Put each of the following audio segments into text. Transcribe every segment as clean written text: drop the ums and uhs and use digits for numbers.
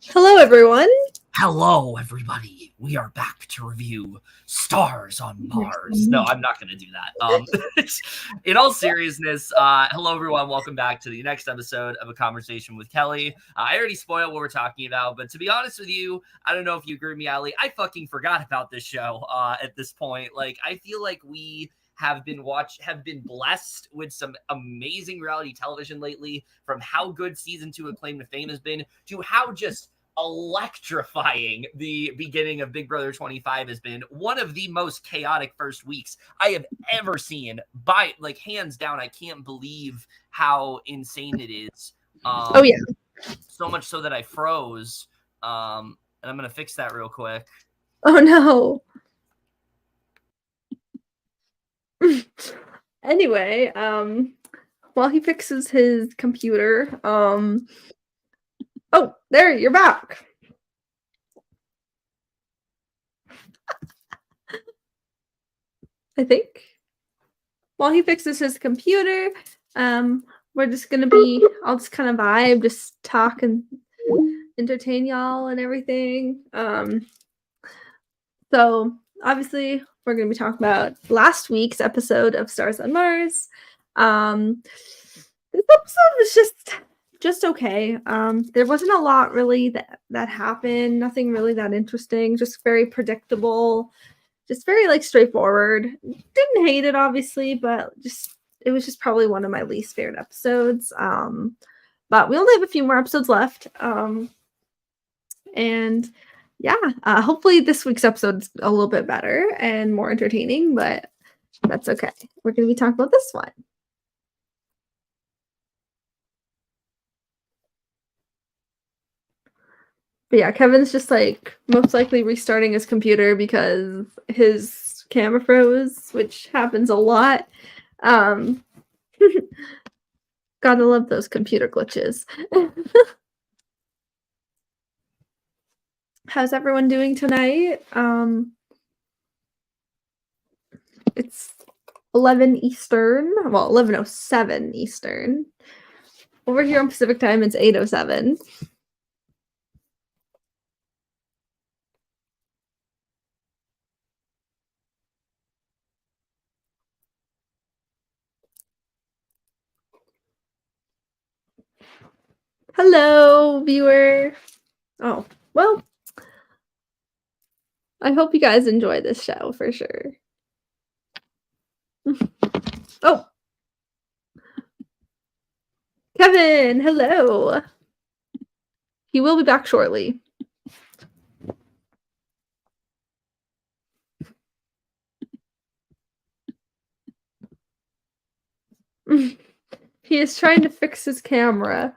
Hello, everyone. Hello, everybody. We are back to review Stars on Mars. No, I'm not going to do that. In all seriousness, hello, everyone. Welcome back to the next episode of A Conversation with Kely. I already spoiled what we're talking about, but to be honest with you, I don't know if you agree with me, Ali. I fucking forgot about this show at this point. Like, I feel like we have been blessed with some amazing reality television lately, from how good season 2 of Claim to Fame has been to how just electrifying the beginning of Big Brother 25 has been. One of the most chaotic first weeks I have ever seen, by like hands down. I can't believe how insane it is. Oh, yeah. So much so that I froze. And I'm gonna fix that real quick. Oh, no. Anyway, while he fixes his computer, oh, there, you're back. I think. While he fixes his computer, we're just gonna I'll just kind of vibe, just talk and entertain y'all and everything. So obviously we're gonna be talking about last week's episode of Stars on Mars. This episode was just okay. There wasn't a lot really that happened. Nothing really that interesting. Just very predictable. Just very like straightforward. Didn't hate it obviously, but it was just probably one of my least favorite episodes. But we only have a few more episodes left. And yeah, hopefully this week's episode is a little bit better and more entertaining, but that's okay. We're going to be talking about this one. But yeah, Kevin's just like most likely restarting his computer because his camera froze, which happens a lot. Gotta love those computer glitches. How's everyone doing tonight? It's 11 Eastern. Well, 11:07 Eastern. Over here on Pacific time, it's 8:07. Hello, viewer. Oh, well, I hope you guys enjoy this show for sure. Oh, Kevin, hello. He will be back shortly. He is trying to fix his camera.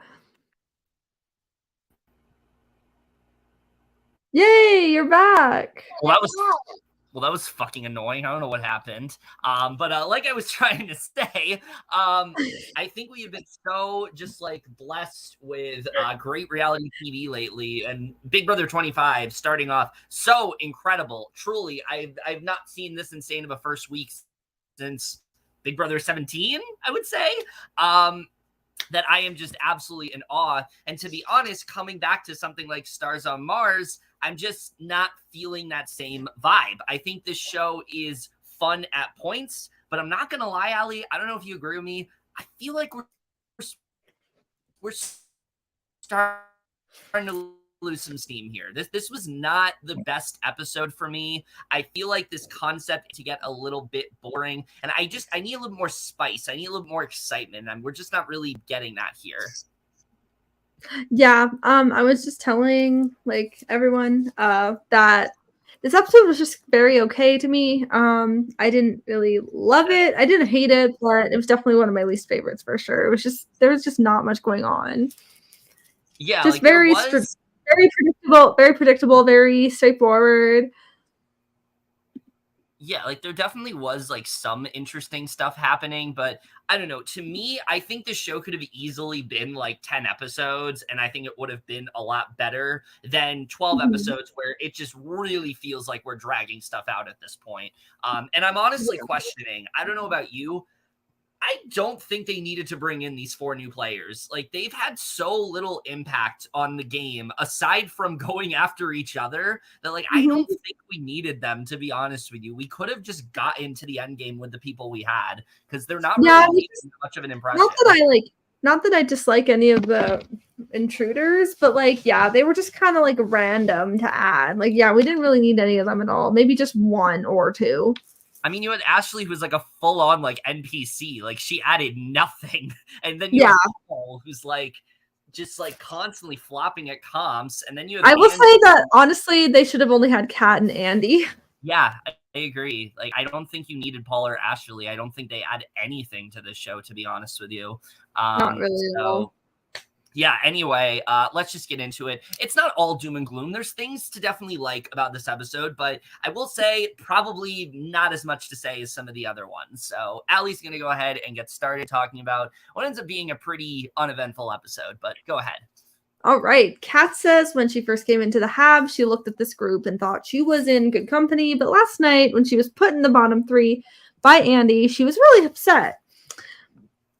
Yay, you're back. Well, that was fucking annoying. I don't know what happened. But like I was trying to say, I think we have been so just like blessed with great reality TV lately, and Big Brother 25 starting off so incredible. Truly, I've not seen this insane of a first week since Big Brother 17, I would say. That I am just absolutely in awe. And to be honest, coming back to something like Stars on Mars, I'm just not feeling that same vibe. I think this show is fun at points, but I'm not going to lie, Ali. I don't know if you agree with me. I feel like we're starting to lose some steam here. This was not the best episode for me. I feel like this concept to get a little bit boring, and I need a little more spice. I need a little more excitement, and we're just not really getting that here. Yeah, I was just telling like everyone that this episode was just very okay to me. I didn't really love it. I didn't hate it, but it was definitely one of my least favorites for sure. There was just not much going on. Yeah, just like very very predictable, very straightforward. Yeah, like there definitely was like some interesting stuff happening, but I don't know. To me, I think the show could have easily been like 10 episodes, and I think it would have been a lot better than 12 episodes where it just really feels like we're dragging stuff out at this point. And I'm honestly questioning, I don't know about you, I don't think they needed to bring in these 4 new players. Like, they've had so little impact on the game aside from going after each other that, like, I don't think we needed them, to be honest with you. We could have just got into the end game with the people we had because they're not really making much of an impression. Not that I dislike any of the intruders, but like, yeah, they were just kind of like random to add. Like, yeah, we didn't really need any of them at all. Maybe just 1 or 2. I mean, you had Ashley, who was like a full-on like NPC. Like, she added nothing, and then you have Paul, who's like just like constantly flopping at comms, and then you have I will say that honestly, they should have only had Kat and Andy. Yeah, I agree. Like, I don't think you needed Paul or Ashley. I don't think they add anything to this show, to be honest with you. Not really. So, yeah, anyway, let's just get into it. It's not all doom and gloom. There's things to definitely like about this episode, but I will say probably not as much to say as some of the other ones. So Allie's going to go ahead and get started talking about what ends up being a pretty uneventful episode, but go ahead. All right. Kat says when she first came into the Hab, she looked at this group and thought she was in good company, but last night when she was put in the bottom 3 by Andy, she was really upset.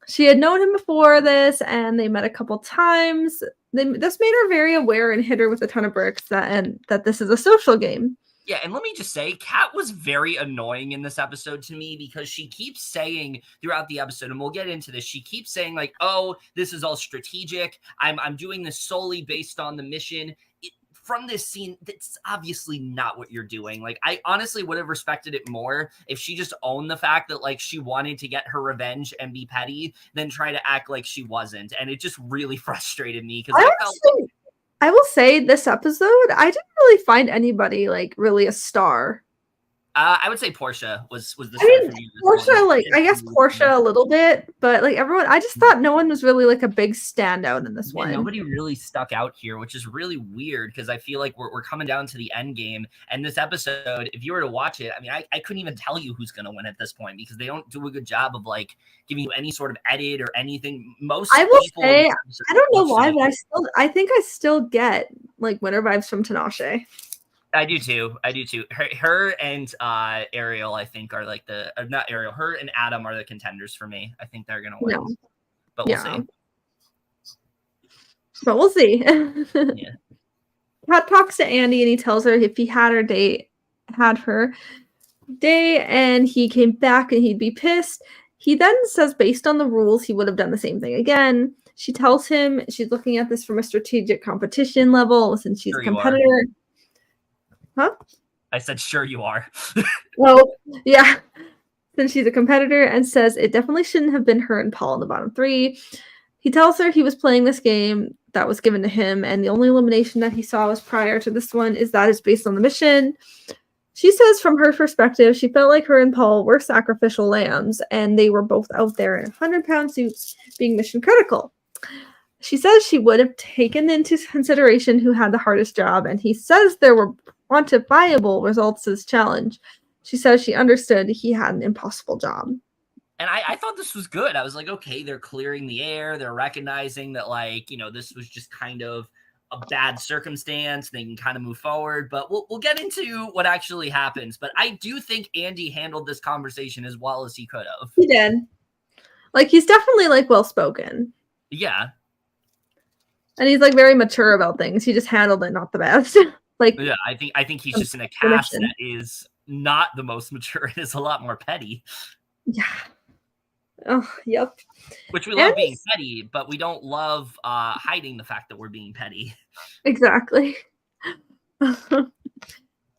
She had known him before this, and they met a couple times. This made her very aware and hit her with a ton of bricks that this is a social game. Yeah, and let me just say, Kat was very annoying in this episode to me because she keeps saying throughout the episode, and we'll get into this, she keeps saying like, oh, this is all strategic. I'm doing this solely based on the mission. From this scene, that's obviously not what you're doing. Like, I honestly would have respected it more if she just owned the fact that, like, she wanted to get her revenge and be petty than try to act like she wasn't. And it just really frustrated me because I will say this episode, I didn't really find anybody, like, really a star. I would say Porsha was the star for me. Porsha, like, I guess Porsha a little bit, but like everyone, I just thought no one was really like a big standout in this one. Nobody really stuck out here, which is really weird because I feel like we're coming down to the end game. And this episode, if you were to watch it, I mean, I couldn't even tell you who's going to win at this point because they don't do a good job of like giving you any sort of edit or anything. I will say, I don't know why, but I think I still get like winner vibes from Tinashe. I do too. Her and Ariel, I think, are like not Ariel. Her and Adam are the contenders for me. I think they're gonna win, but we'll see. But we'll see. Yeah. Pat talks to Andy and he tells her if he had her day, and he came back and he'd be pissed. He then says, based on the rules, he would have done the same thing again. She tells him she's looking at this from a strategic competition level since she's a competitor. Huh? I said, sure you are. Oh, yeah. Since she's a competitor and says it definitely shouldn't have been her and Paul in the bottom 3. He tells her he was playing this game that was given to him, and the only elimination that he saw was prior to this one is that it's based on the mission. She says from her perspective, she felt like her and Paul were sacrificial lambs, and they were both out there in 100-pound suits being mission critical. She says she would have taken into consideration who had the hardest job, and he says there were quantifiable results to this challenge. She says she understood he had an impossible job. And I thought this was good. I was like, okay, they're clearing the air. They're recognizing that, like, you know, this was just kind of a bad circumstance. They can kind of move forward. But we'll get into what actually happens. But I do think Andy handled this conversation as well as he could have. He did. Like, he's definitely, like, well-spoken. Yeah. And he's, like, very mature about things. He just handled it not the best. Like, yeah, I think he's just in a cast that is not the most mature. It is a lot more petty. Yeah. Oh, yep. Which we love being petty, but we don't love hiding the fact that we're being petty. Exactly.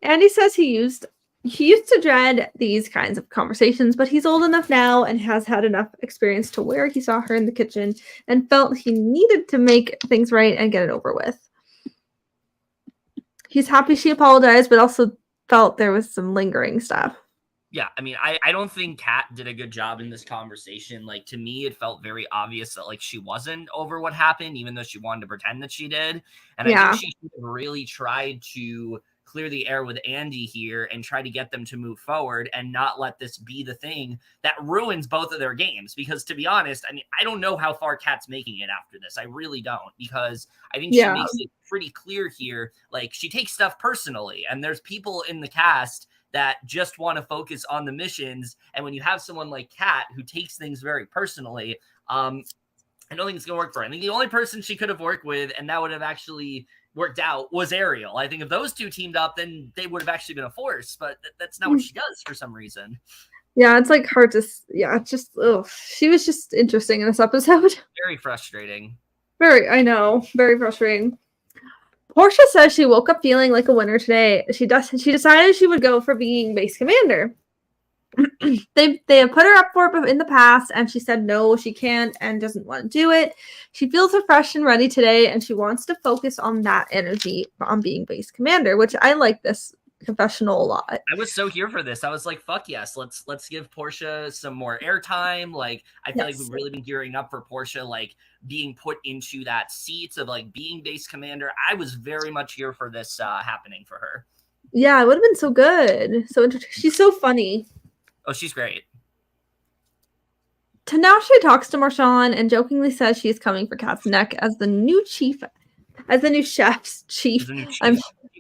Andy says he used to dread these kinds of conversations, but he's old enough now and has had enough experience to where he saw her in the kitchen and felt he needed to make things right and get it over with. He's happy she apologized, but also felt there was some lingering stuff. Yeah, I mean, I don't think Kat did a good job in this conversation. Like, to me, it felt very obvious that, like, she wasn't over what happened, even though she wanted to pretend that she did. And I think she should have really tried to clear the air with Andy here and try to get them to move forward and not let this be the thing that ruins both of their games. Because, to be honest, I mean, I don't know how far Kat's making it after this. I really don't, because I think she makes it pretty clear here. Like, she takes stuff personally, and there's people in the cast that just want to focus on the missions. And when you have someone like Kat who takes things very personally, I don't think it's going to work for her. I think the only person she could have worked with, and that would have actually worked out, was Ariel. I think if those two teamed up, then they would have actually been a force, but that's not what she does for some reason. Yeah, it's like hard to, it's just, she was just interesting in this episode. Very frustrating. I know, very frustrating. Porsha says she woke up feeling like a winner today. She decided she would go for being base commander. They have put her up for it in the past, and she said no, she can't and doesn't want to do it. She feels refreshed and ready today, and she wants to focus on that energy on being base commander, which I like this confessional a lot. I was so here for this. I was like, fuck yes, let's give Porsha some more airtime. Like, I feel like we've really been gearing up for Porsha, like being put into that seat of like being base commander. I was very much here for this happening for her. Yeah, it would have been so good. So she's so funny. Oh, she's great. Tinashe talks to Marshawn and jokingly says she's coming for Kat's neck as the new chef's chief.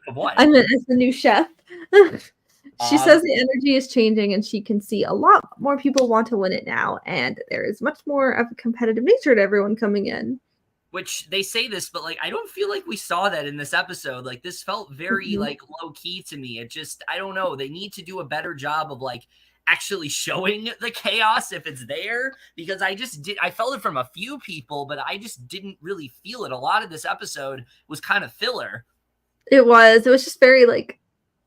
Of what? I meant as the new chef. She says the energy is changing and she can see a lot more people want to win it now, and there is much more of a competitive nature to everyone coming in. Which they say this, but like I don't feel like we saw that in this episode. Like this felt very like low key to me. It just, I don't know. They need to do a better job of like actually showing the chaos if it's there, because I felt it from a few people, but I just didn't really feel it. A lot of this episode was kind of filler. It was just very like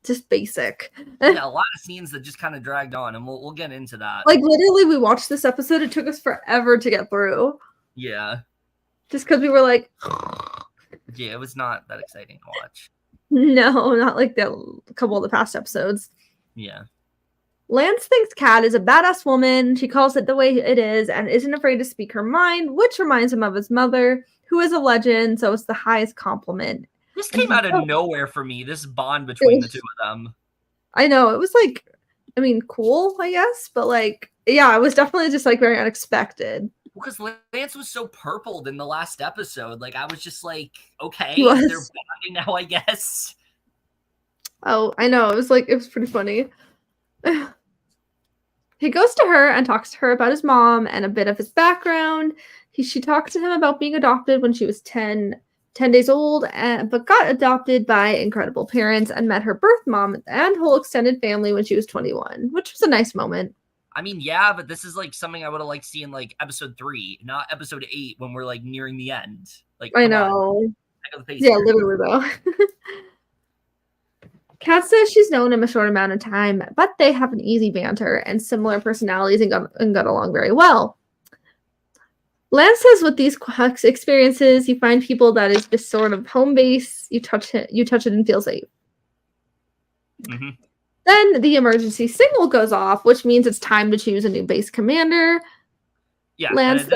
just basic. Yeah, a lot of scenes that just kind of dragged on, and we'll get into that. Like literally we watched this episode, it took us forever to get through. Yeah. Just because we were like yeah, it was not that exciting to watch. No, not like the couple of the past episodes. Yeah. Lance thinks Kat is a badass woman. She calls it the way it is and isn't afraid to speak her mind, which reminds him of his mother, who is a legend, so it's the highest compliment. This came out of nowhere for me, this bond between the two of them. I know, it was like, I mean, cool, I guess, but like, yeah, it was definitely just like very unexpected. Because Lance was so purpled in the last episode. Like, I was just like, okay, they're bonding now, I guess. Oh, I know, it was pretty funny. He goes to her and talks to her about his mom and a bit of his background. She talks to him about being adopted when she was 10 days old, but got adopted by incredible parents and met her birth mom and whole extended family when she was 21, which was a nice moment. I mean, yeah, but this is like something I would have liked to see in like episode 3, not episode 8 when we're like nearing the end. Like, I know. Yeah, literally though. Kat says she's known him a short amount of time, but they have an easy banter and similar personalities and got along very well. Lance says with these experiences, you find people that is just sort of home base. You touch it and feel safe. Mm-hmm. Then the emergency signal goes off, which means it's time to choose a new base commander. Yeah. Lance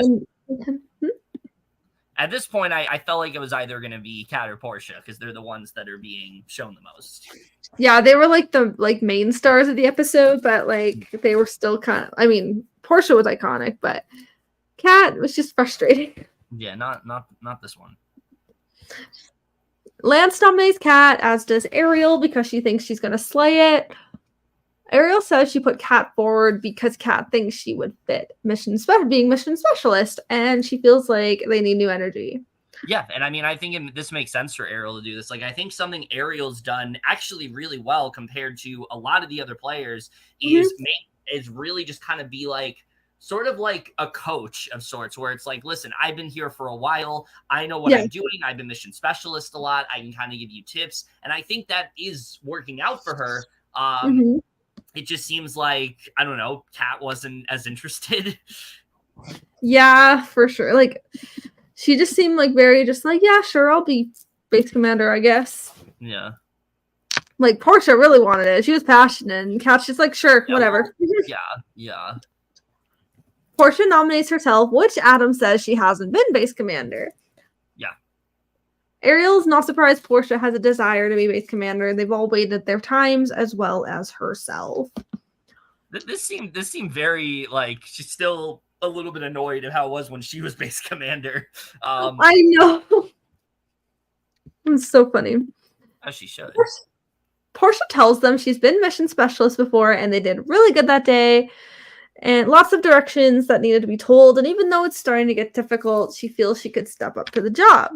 at this point, I felt like it was either going to be Kat or Porsha because they're the ones that are being shown the most. Yeah, they were like the main stars of the episode, but like they were still kind of. I mean, Porsha was iconic, but Kat was just frustrating. Yeah, not this one. Lance nominates Kat, as does Ariel, because she thinks she's going to slay it. Ariel says she put Kat forward because Kat thinks she would fit being mission specialist, and she feels like they need new energy. Yeah, and I mean, I think this makes sense for Ariel to do this. Like, I think something Ariel's done actually really well compared to a lot of the other players is really just kind of be like, sort of like a coach of sorts, where it's like, listen, I've been here for a while. I know what I'm doing. I've been mission specialist a lot. I can kind of give you tips. And I think that is working out for her. It just seems like, I don't know, Kat wasn't as interested. Yeah, for sure. Like, she just seemed like very just like, yeah, sure, I'll be base commander, I guess. Yeah. Like, Porsha really wanted it. She was passionate, and Kat's just like, sure, whatever. Yeah. Porsha nominates herself, which Adam says she hasn't been base commander. Yeah. Ariel's not surprised Porsha has a desire to be base commander. They've all waited their times, as well as herself. This seemed very like she's still a little bit annoyed at how it was when she was base commander. I know. It's so funny. As she should. Porsha tells them she's been mission specialist before and they did really good that day. And lots of directions that needed to be told. And even though it's starting to get difficult, she feels she could step up to the job.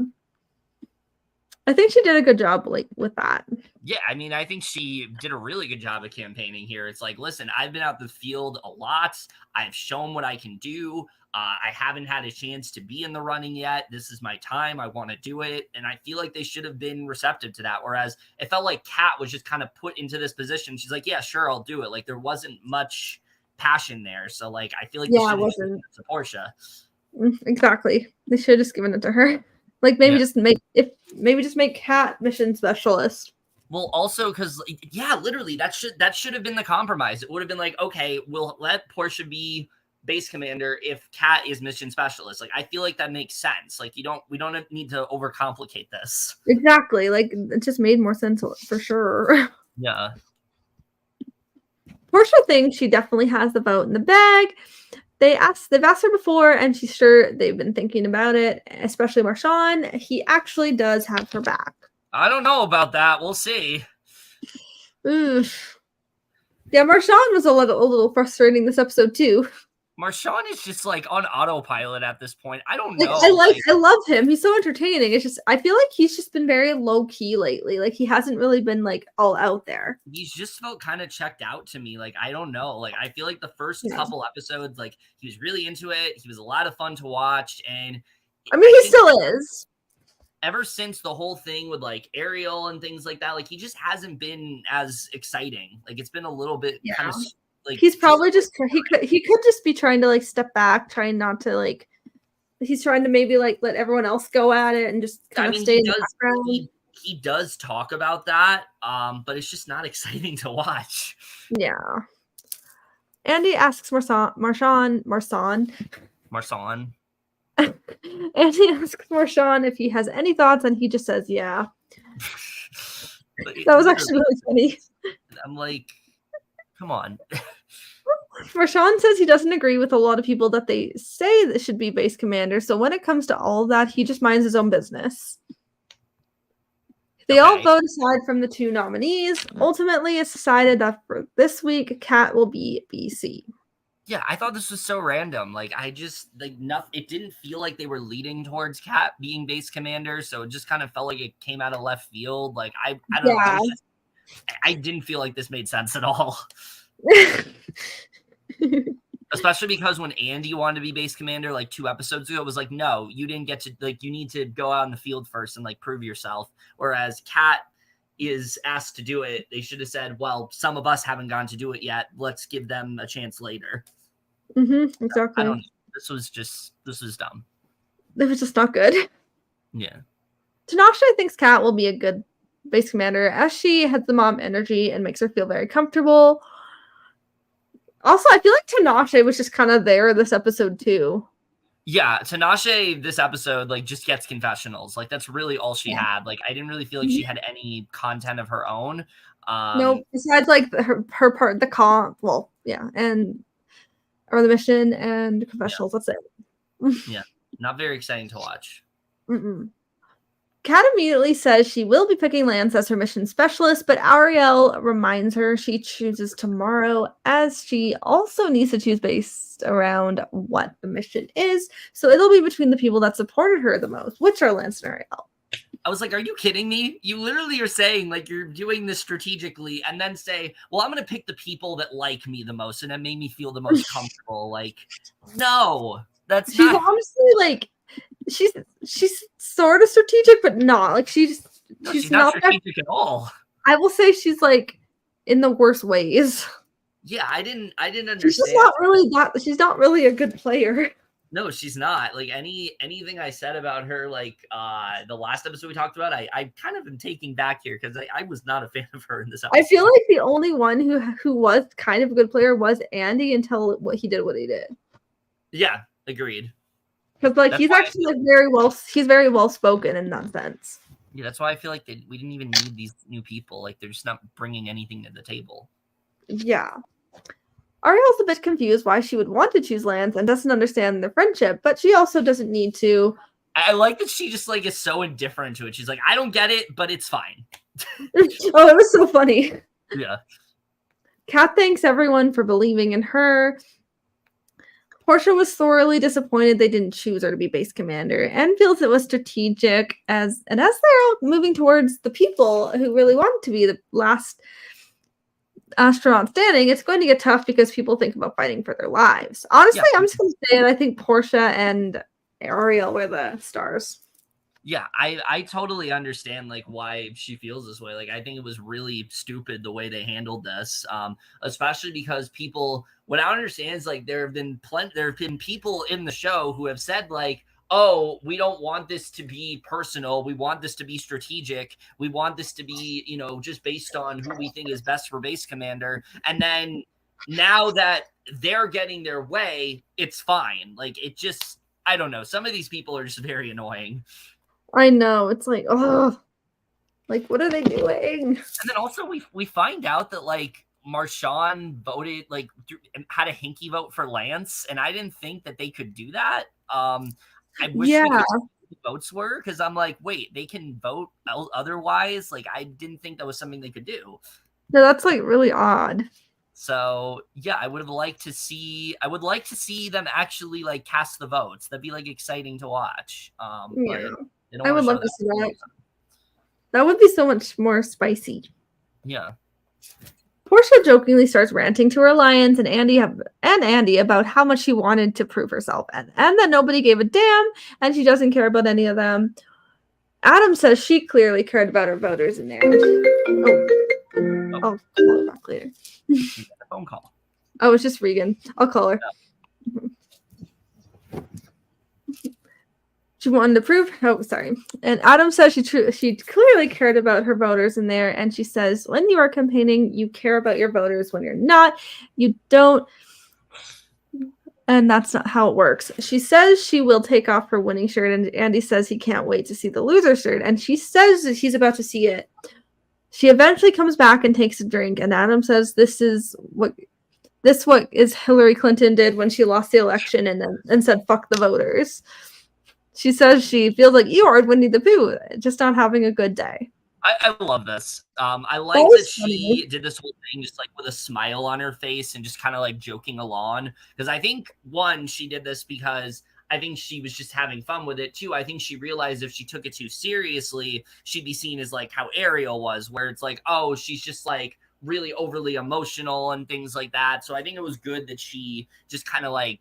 I think she did a good job with that. Yeah, I mean, I think she did a really good job of campaigning here. It's like, listen, I've been out the field a lot. I've shown what I can do. I haven't had a chance to be in the running yet. This is my time. I want to do it. And I feel like they should have been receptive to that. Whereas it felt like Kat was just kind of put into this position. She's like, yeah, sure, I'll do it. Like there wasn't much passion there. So like, I feel like they should have given it to Porsha. Exactly. They should have just given it to her. Like maybe just make Kat mission specialist. Well, also because literally that should have been the compromise. It would have been like, okay, we'll let Porsha be base commander if Kat is mission specialist. Like I feel like that makes sense. Like we don't need to overcomplicate this. Exactly. Like it just made more sense for sure. Yeah. Porsha thinks she definitely has the vote in the bag. They've asked her before, and she's sure they've been thinking about it, especially Marshawn. He actually does have her back. I don't know about that. We'll see. Oof. Yeah, Marshawn was a little frustrating this episode too. Marshawn is just like on autopilot at this point. I don't know. I love him. He's so entertaining. It's just I feel like he's just been very low key lately. Like he hasn't really been like all out there. He's just felt kind of checked out to me. Like I don't know. Like I feel like the first couple episodes, like he was really into it. He was a lot of fun to watch, and I mean, he still is. Ever since the whole thing with like Ariel and things like that, like he just hasn't been as exciting. Like it's been a little bit kind of. Like he's probably just he could just be trying to like step back, trying not to like he's trying to maybe like let everyone else go at it and just kind of stay in the background. He does talk about that, but it's just not exciting to watch. Yeah. Andy asks Marshawn. Andy asks Marshawn if he has any thoughts, and he just says, yeah. That was actually really funny. I'm like, come on. Marshawn says he doesn't agree with a lot of people that they say that should be base commander. So when it comes to all of that, he just minds his own business. They all vote aside from the two nominees. Ultimately, it's decided that for this week, Kat will be BC. Yeah, I thought this was so random. Like, I just, like, nothing. It didn't feel like they were leading towards Kat being base commander. So it just kind of felt like it came out of left field. Like, I don't know. I didn't feel like this made sense at all. Especially because when Andy wanted to be base commander like 2 episodes ago, it was like, no, you didn't get to, like, you need to go out in the field first and like prove yourself. Whereas Kat is asked to do it. They should have said, well, some of us haven't gone to do it yet. Let's give them a chance later. Exactly. I don't know. This was dumb. It was just not good. Yeah. Tinashe thinks Kat will be a good base commander as she has the mom energy and makes her feel very comfortable. Also, I feel like Tinashe was just kind of there this episode too. Yeah, Tinashe this episode like just gets confessionals. Like that's really all she had. Like I didn't really feel like she had any content of her own. No, besides like her part, the comp. Well, yeah, or the mission and confessionals. That's it. Yeah, not very exciting to watch. Kat immediately says she will be picking Lance as her mission specialist, but Ariel reminds her she chooses tomorrow, as she also needs to choose based around what the mission is. So it'll be between the people that supported her the most, which are Lance and Ariel. I was like, are you kidding me? You literally are saying like you're doing this strategically and then say, well, I'm going to pick the people that like me the most and that made me feel the most comfortable. Like, no, that's not. She's honestly like, she's sort of strategic, but not like she's not strategic at all. I will say she's like in the worst ways. Yeah, I didn't understand. She's not really a good player. No, she's not. Like anything I said about her, like the last episode we talked about, I kind of am taking back here because I was not a fan of her in this episode. I feel like the only one who was kind of a good player was Andy until what he did. Yeah, agreed. Because like he's actually like he's very well spoken in that sense. Yeah, that's why I feel like we didn't even need these new people. Like they're just not bringing anything to the table. Yeah. Ariel's a bit confused why she would want to choose Lance and doesn't understand their friendship, but she also doesn't need to. I like that she just like is so indifferent to it. She's like, I don't get it, but it's fine. Oh, it was so funny. Yeah. Kat thanks everyone for believing in her. Porsha was thoroughly disappointed they didn't choose her to be base commander and feels it was strategic as they're all moving towards the people who really want to be the last astronaut standing. It's going to get tough because people think about fighting for their lives. Honestly, I'm just going to say it. I think Porsha and Ariel were the stars. Yeah, I totally understand like why she feels this way. Like I think it was really stupid the way they handled this, especially because people. What I understand is like there have been people in the show who have said like, oh, we don't want this to be personal. We want this to be strategic. We want this to be, you know, just based on who we think is best for base commander. And then now that they're getting their way, it's fine. Like it just, I don't know. Some of these people are just very annoying. I know. It's like, oh, like, what are they doing? And then also we find out that, like, Marshawn voted, like, had a hinky vote for Lance, and I didn't think that they could do that. I wish we could see what the votes were, because I'm like, wait, they can vote otherwise? Like, I didn't think that was something they could do. No, that's, like, really odd. So, yeah, I would like to see them actually, like, cast the votes. That'd be, like, exciting to watch. Yeah. But I would love to see that. That would be so much more spicy. Yeah. Porsha jokingly starts ranting to her alliance and Andy about how much she wanted to prove herself and that nobody gave a damn and she doesn't care about any of them. Adam says she clearly cared about her voters in there. I'll call her back later. Phone call. Oh, it's just Regan. I'll call her. No. She wanted to prove. Oh, sorry. And Adam says she clearly cared about her voters in there. And she says, when you are campaigning, you care about your voters. When you're not, you don't. And that's not how it works. She says she will take off her winning shirt. And Andy says he can't wait to see the loser shirt. And she says that she's about to see it. She eventually comes back and takes a drink. And Adam says this what Hillary Clinton did when she lost the election and said, fuck the voters. She says she feels like Eeyore, Winnie the Pooh, just not having a good day. I love this. I like that she did this whole thing just like with a smile on her face and just kind of like joking along. Because I think, one, she did this because I think she was just having fun with it. Two, I think she realized if she took it too seriously, she'd be seen as like how Ariel was, where it's like, oh, she's just like really overly emotional and things like that. So I think it was good that she just kind of like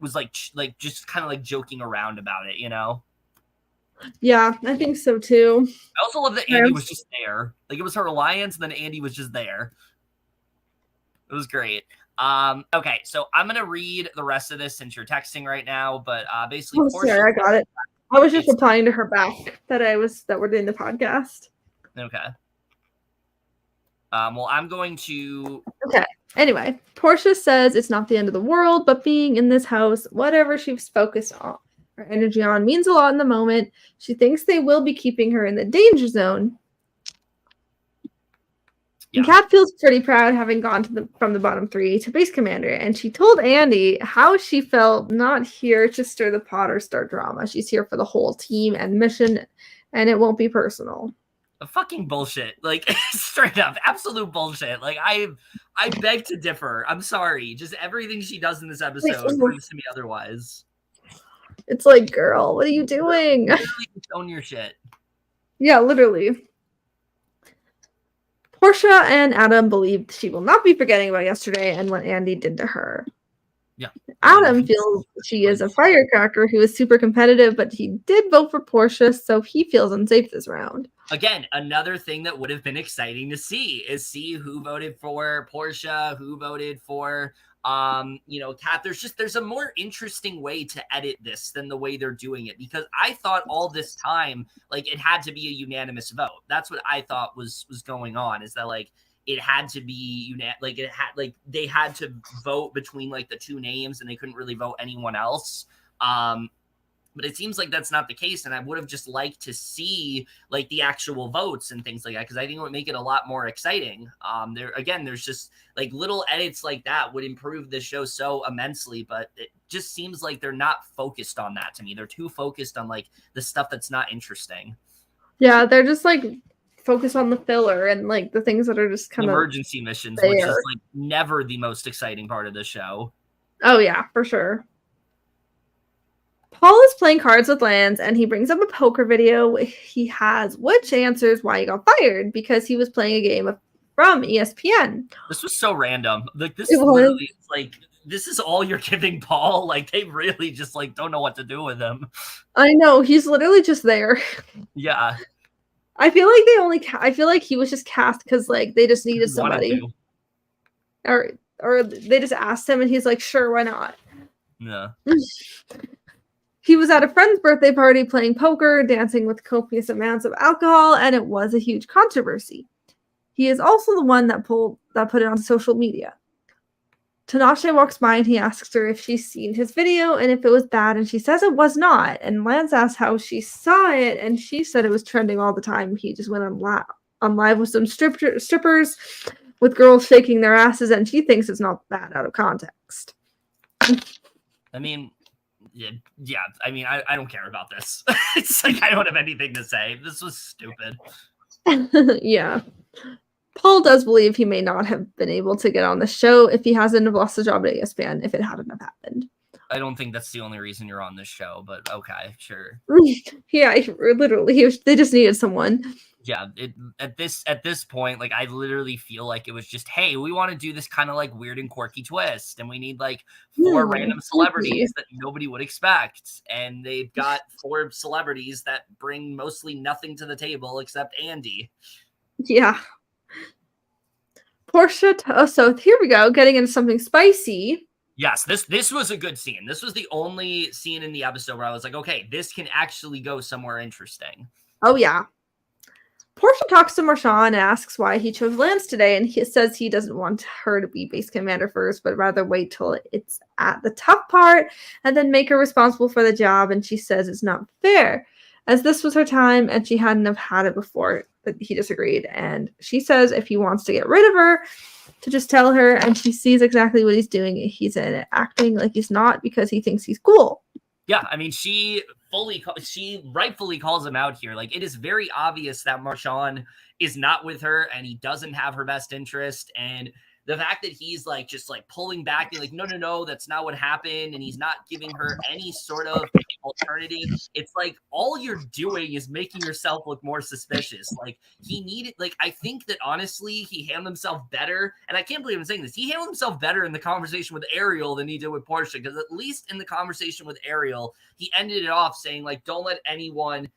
was like just kind of like joking around about it, you know? Yeah, I think so too. I also love that Andy was just there. Like it was her alliance, and then Andy was just there. It was great. Okay, so I'm gonna read the rest of this since you're texting right now. But basically, sorry, I got it. I was just replying to her back that we're doing the podcast. Okay. Well, I'm going to. Okay. Anyway, Porsha says it's not the end of the world, but being in this house, whatever she's focused on, her energy on, means a lot in the moment. She thinks they will be keeping her in the danger zone. Yeah. And Kat feels pretty proud having gone from the bottom 3 to base commander, and she told Andy how she felt not here to stir the pot or start drama. She's here for the whole team and mission, and it won't be personal. Fucking bullshit. Like straight up absolute bullshit. Like I beg to differ. I'm sorry. Just everything she does in this episode proves to me otherwise. It's like, girl, what are you doing? Literally own your shit. Yeah, literally. Porsha and Adam believe she will not be forgetting about yesterday and what Andy did to her. Yeah. Adam feels she is a firecracker who is super competitive, but he did vote for Porsha, so he feels unsafe this round. Again, another thing that would have been exciting to see who voted for Porsha, who voted for Kat. There's a more interesting way to edit this than the way they're doing it, because I thought all this time like it had to be a unanimous vote. That's what I thought was going on, is that like it had to be they had to vote between like the two names and they couldn't really vote anyone else. But it seems like that's not the case, and I would have just liked to see like the actual votes and things like that, because I think it would make it a lot more exciting. There's just like little edits like that would improve the show so immensely, but it just seems like they're not focused on that to me. They're too focused on like the stuff that's not interesting. Yeah, they're just like focused on the filler and like the things that are just kind of emergency missions, there. which is like never the most exciting part of the show. Oh yeah, for sure. Paul is playing cards with Lance, and he brings up a poker video he has, which answers why he got fired, because he was playing a game from ESPN. This was so random. Like this is literally like, this is all you're giving Paul. Like they really just like don't know what to do with him. I know, he's literally just there. Yeah. I feel like I feel like he was just cast because like they just needed somebody, or they just asked him, and he's like, sure, why not? Yeah. He was at a friend's birthday party playing poker, dancing with copious amounts of alcohol, and it was a huge controversy. He is also the one that put it on social media. Tinashe walks by and he asks her if she's seen his video and if it was bad, and she says it was not. And Lance asks how she saw it, and she said it was trending all the time. He just went on live with some strippers with girls shaking their asses, and she thinks it's not bad out of context. I mean, yeah. I mean, I don't care about this. It's like I don't have anything to say. This was stupid. Yeah. Paul does believe he may not have been able to get on the show if he hasn't have lost the job at ESPN if it hadn't have happened. I don't think that's the only reason you're on this show, but okay, sure. Yeah, literally, they just needed someone. Yeah, at this point, like I literally feel like it was just, hey, we want to do this kind of like weird and quirky twist, and we need like 4 random celebrities that nobody would expect, and they've got 4 celebrities that bring mostly nothing to the table except Andy. Yeah. Porsha, so here we go, getting into something spicy. Yes, this was a good scene. This was the only scene in the episode where I was like, okay, this can actually go somewhere interesting. Oh, yeah. Porsha talks to Marshawn and asks why he chose Lance today, and he says he doesn't want her to be base commander first, but rather wait till it's at the tough part and then make her responsible for the job, and she says it's not fair, as this was her time and she hadn't have had it before. But he disagreed, and she says if he wants to get rid of her, to just tell her, and she sees exactly what he's doing. He's acting like he's not because he thinks he's cool. Yeah, I mean, she rightfully calls him out here. Like, it is very obvious that Marshawn is not with her and he doesn't have her best interest. And the fact that he's like just like pulling back, being like, no, that's not what happened, and he's not giving her any sort of alternative. It's like all you're doing is making yourself look more suspicious. Like he needed, like I think that honestly he handled himself better, and I can't believe I'm saying this. He handled himself better in the conversation with Ariel than he did with Porsha, because at least in the conversation with Ariel, he ended it off saying like, "Don't let anyone,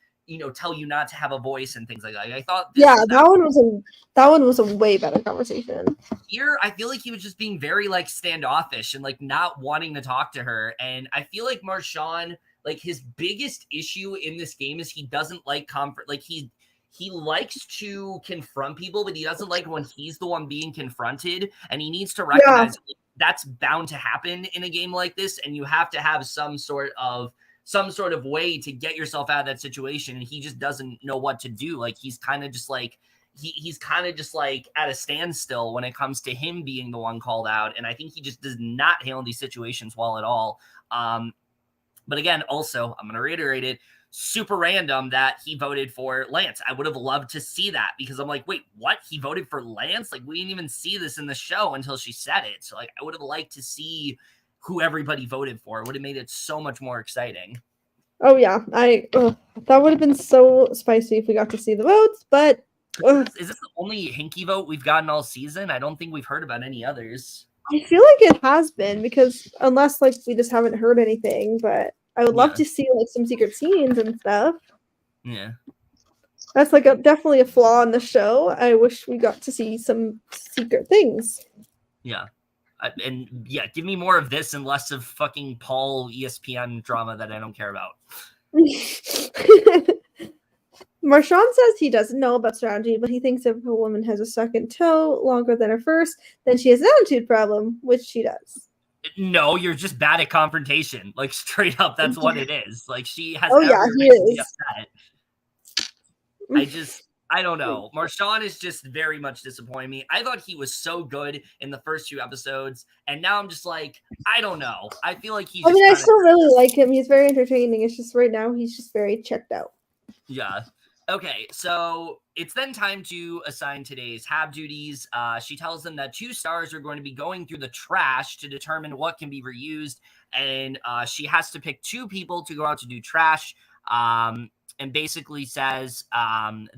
tell you not to have a voice," and things like that. I thought, that one was a way better conversation. Here, I feel like he was just being very like standoffish and like not wanting to talk to her. And I feel like Marshawn, like his biggest issue in this game is he doesn't like comfort. Like he likes to confront people, but he doesn't like when he's the one being confronted. And he needs to recognize that's bound to happen in a game like this, and you have to have some sort of way to get yourself out of that situation, and he just doesn't know what to do. Like he's kind of just like he's kind of just like at a standstill when it comes to him being the one called out, and I think he just does not handle these situations well at all. But again, also I'm going to reiterate it, super random that he voted for Lance. I would have loved to see that, because I'm like, wait, what? He voted for Lance? Like we didn't even see this in the show until she said it. So like I would have liked to see who everybody voted for. It would have made it so much more exciting. Oh yeah, that would have been so spicy if we got to see the votes. But is this the only Hinky vote we've gotten all season? I don't think we've heard about any others. I feel like it has been, because unless like we just haven't heard anything. But I would love to see like some secret scenes and stuff. Yeah, that's like definitely a flaw in the show. I wish we got to see some secret things. Yeah. And yeah, give me more of this and less of fucking Paul ESPN drama that I don't care about. Marshawn says he doesn't know about strategy, but he thinks if a woman has a second toe longer than her first, then she has an attitude problem, which she does. No, you're just bad at confrontation. Like, straight up, that's what it is. Like, she has Oh yeah, every he right to be is. upset. I don't know. Marshawn is just very much disappointing me. I thought he was so good in the first 2 episodes, and now I'm just like, I don't know. I feel like he's I mean, just I kind of... still really like him. He's very entertaining. It's just right now he's just very checked out. Yeah. Okay, so it's then time to assign today's Hab duties. She tells them that 2 stars are going to be going through the trash to determine what can be reused, and she has to pick 2 people to go out to do trash. And basically says and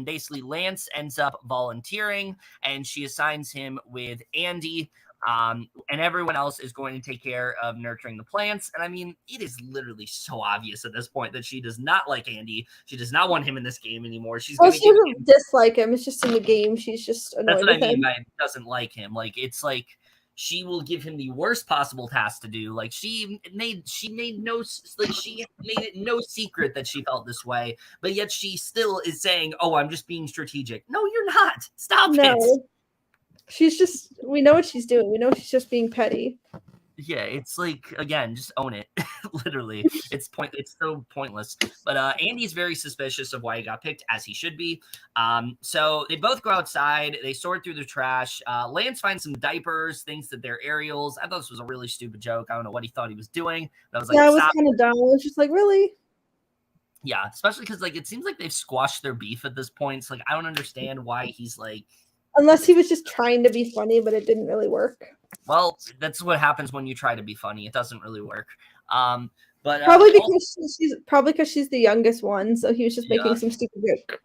basically Lance ends up volunteering, and she assigns him with Andy. And everyone else is going to take care of nurturing the plants. And I mean, it is literally so obvious at this point that she does not like Andy. She does not want him in this game anymore. She's Well, going to she doesn't dislike him. It's just in the game. She's just annoyed That's what I with mean him. by doesn't like him. Like, it's like she will give him the worst possible task to do. Like, she made it no secret that she felt this way, but yet she still is saying, "Oh, I'm just being strategic." No, you're not. Stop it. No, she's just. We know what she's doing. We know she's just being petty. Yeah, it's like, again, just own it. Literally, it's so pointless. But Andy's very suspicious of why he got picked, as he should be. So they both go outside. They sort through the trash. Lance finds some diapers, thinks that they're Ariel's. I thought this was a really stupid joke. I don't know what he thought he was doing. But I was like, Yeah, it was stop. kind of dumb. It was just like, really? Yeah, especially because like it seems like they've squashed their beef at this point. So like I don't understand why he's like. Unless he was just trying to be funny, but it didn't really work. Well, that's what happens when you try to be funny. It doesn't really work. But probably because she's the youngest one, so he was just making some stupid joke.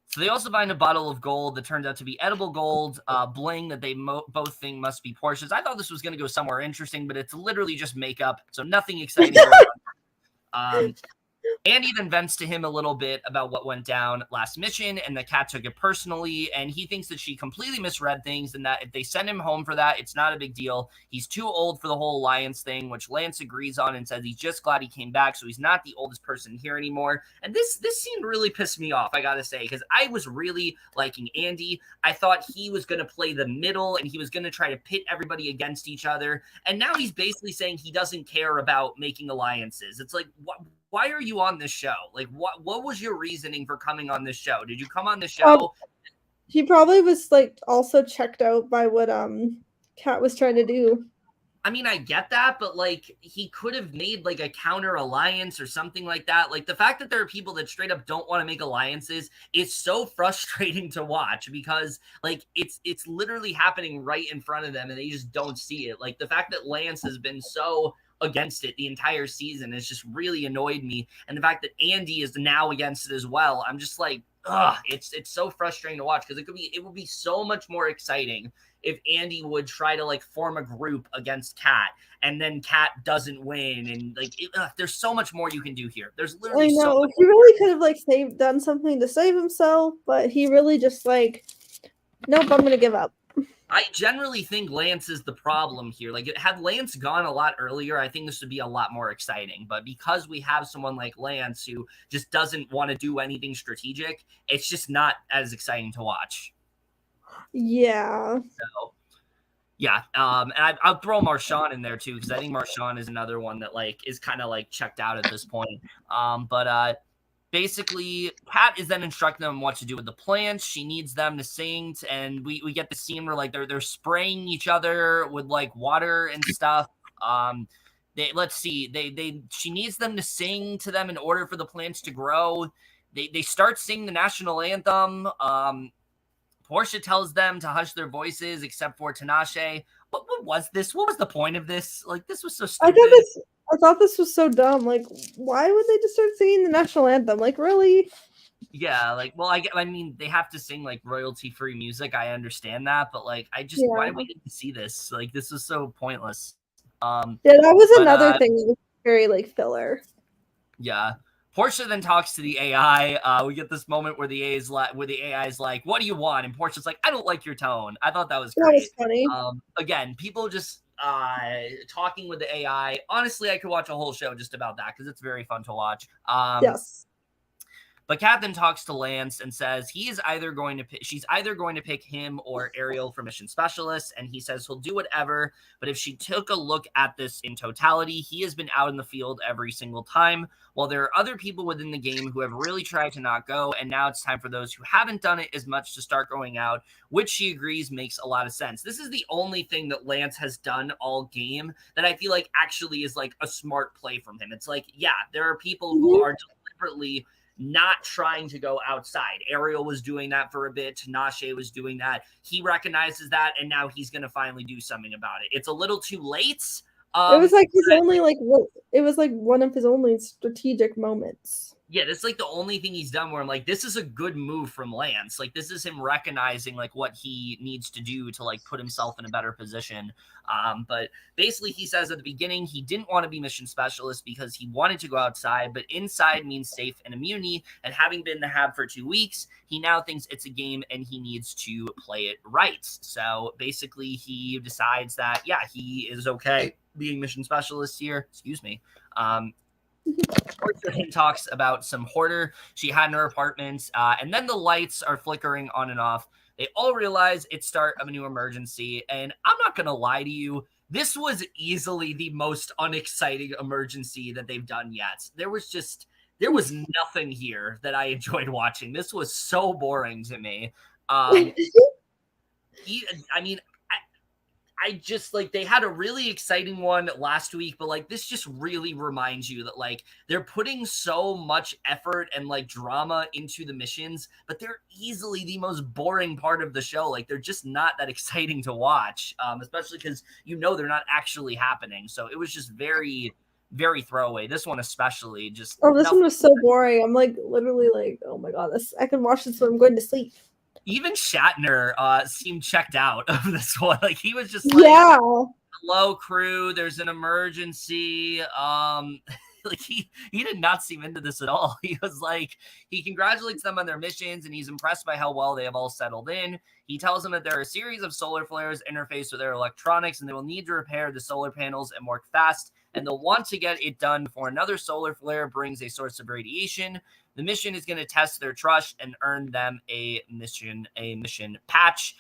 So they also find a bottle of gold that turns out to be edible gold, bling that they both think must be Porsches. I thought this was going to go somewhere interesting, but it's literally just makeup, so nothing exciting going on. Andy then vents to him a little bit about what went down last mission, and the cat took it personally, and he thinks that she completely misread things, and that if they send him home for that, it's not a big deal. He's too old for the whole alliance thing, which Lance agrees on and says he's just glad he came back, so he's not the oldest person here anymore. And this scene really pissed me off, I gotta say, because I was really liking Andy. I thought he was going to play the middle, and he was going to try to pit everybody against each other, and now he's basically saying he doesn't care about making alliances. It's like, what? Why are you on this show? Like, what was your reasoning for coming on this show? Did you come on this show? He probably was like also checked out by what Kat was trying to do. I mean, I get that, but like he could have made like a counter alliance or something like that. Like the fact that there are people that straight up don't want to make alliances is so frustrating to watch, because like it's literally happening right in front of them and they just don't see it. Like the fact that Lance has been so against it the entire season has just really annoyed me, and the fact that Andy is now against it as well, I'm just like, it's so frustrating to watch, because it would be so much more exciting if Andy would try to like form a group against Kat, and then Kat doesn't win, and like there's so much more you can do here. There's literally I know so much he really could have like done something to save himself, but he really just like, nope, I'm gonna give up. I generally think Lance is the problem here. Like, had Lance gone a lot earlier, I think this would be a lot more exciting. But because we have someone like Lance who just doesn't want to do anything strategic, it's just not as exciting to watch. Yeah. So, yeah. And I'll throw Marshawn in there too, because I think Marshawn is another one that like is kind of like checked out at this point. Basically, Kat is then instructing them what to do with the plants. She needs them to sing, and we get the scene where like they're spraying each other with like water and stuff. She needs them to sing to them in order for the plants to grow. They start singing the national anthem. Porsha tells them to hush their voices, except for Tinashe. What was this? What was the point of this? Like, this was so stupid. I thought this was so dumb. Like, why would they just start singing the national anthem? Like, really? Yeah, like, well, I mean, they have to sing like royalty-free music. I understand that, but like, why did we get to see this? Like, this was so pointless. Yeah, that was another thing that was very like filler. Yeah. Porsha then talks to the AI. We get this moment where the AI is like, "What do you want?" And Porsha's like, "I don't like your tone." I thought that was great. That was funny. Again, people just talking with the AI. Honestly, I could watch a whole show just about that because it's very fun to watch. Yes. But Kat then talks to Lance and says she's either going to pick him or Ariel for mission specialist, and he says he'll do whatever. But if she took a look at this in totality, he has been out in the field every single time, while there are other people within the game who have really tried to not go, and now it's time for those who haven't done it as much to start going out, which she agrees makes a lot of sense. This is the only thing that Lance has done all game that I feel like actually is like a smart play from him. It's like, yeah, there are people who are deliberately not trying to go outside. Ariel was doing that for a bit. Tinashe was doing that. He recognizes that, and now he's going to finally do something about it. It's a little too late. It was like his only it was like one of his only strategic moments. Yeah, that's like the only thing he's done where I'm like, this is a good move from Lance. Like, this is him recognizing like what he needs to do to like put himself in a better position. But basically he says at the beginning he didn't want to be mission specialist because he wanted to go outside, but inside means safe and immunity. And having been the Hab for 2 weeks, he now thinks it's a game and he needs to play it right. So basically he decides that, yeah, he is okay being mission specialist here. Excuse me. Porsha talks about some hoarder she had in her apartment, and then the lights are flickering on and off. They all realize it's start of a new emergency, and I'm not going to lie to you, this was easily the most unexciting emergency that they've done yet. There was nothing here that I enjoyed watching. This was so boring to me. I just like they had a really exciting one last week, but like this just really reminds you that like they're putting so much effort and like drama into the missions, but they're easily the most boring part of the show. Like they're just not that exciting to watch, especially because they're not actually happening. So it was just very, very throwaway. This one especially just. Oh, this one was so boring. I'm like literally like, oh my god, I can watch this when I'm going to sleep. Even Shatner seemed checked out of this one. Like he was just like, hello crew, there's an emergency. Like he did not seem into this at all. He was like, he congratulates them on their missions and he's impressed by how well they have all settled in. He tells them that there are a series of solar flares interfaced with their electronics and they will need to repair the solar panels and work fast. And they'll want to get it done before another solar flare brings a source of radiation. The mission is going to test their trust and earn them a mission patch.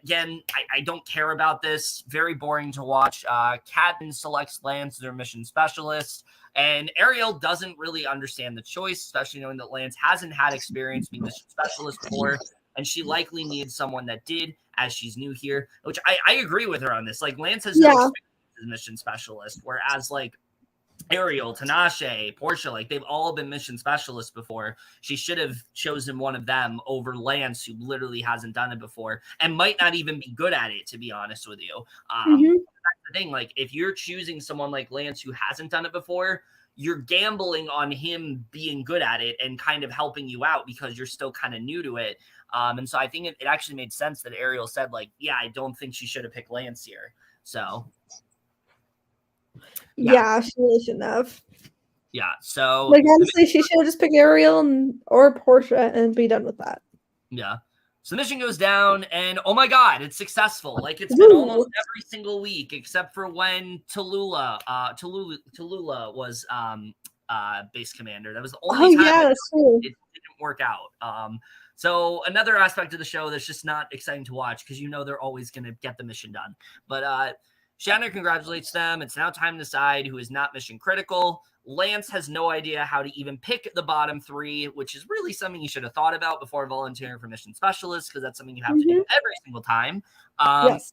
Again, I don't care about this. Very boring to watch. Cadden selects Lance as their mission specialist, and Ariel doesn't really understand the choice, especially knowing that Lance hasn't had experience being mission specialist before, and she likely needs someone that did, as she's new here, which I agree with her on this. Like, Lance has no experience as a mission specialist, whereas, like, Ariel, Tinashe, Porsha, like they've all been mission specialists before. She should have chosen one of them over Lance, who literally hasn't done it before and might not even be good at it, to be honest with you. That's the thing. Like, if you're choosing someone like Lance who hasn't done it before, you're gambling on him being good at it and kind of helping you out because you're still kind of new to it. And so I think it actually made sense that Ariel said, like, yeah, I don't think she should have picked Lance here. So yeah, she really shouldn't have. Yeah, so like honestly, she should have just picked Ariel or Porsha and be done with that. Yeah. So the mission goes down, and oh my god, it's successful. Like it's been almost every single week, except for when Tallulah was base commander. That was the only time it didn't work out. So another aspect of the show that's just not exciting to watch because they're always going to get the mission done. But Shatner congratulates them. It's now time to decide who is not mission critical. Lance has no idea how to even pick the bottom three, which is really something you should have thought about before volunteering for mission specialist, because that's something you have to do every single time. Yes.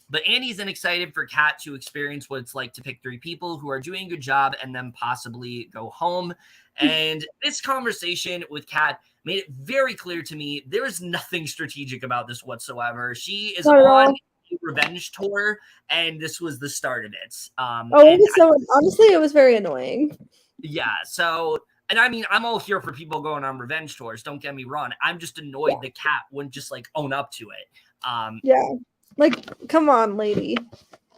But Andy's then excited for Kat to experience what it's like to pick three people who are doing a good job and then possibly go home. And this conversation with Kat made it very clear to me there is nothing strategic about this whatsoever. She is on revenge tour, and this was the start of it. Honestly, it was very annoying. Yeah, so, and I mean, I'm all here for people going on revenge tours, don't get me wrong. I'm just annoyed that Kat wouldn't just like own up to it. Like, come on, lady.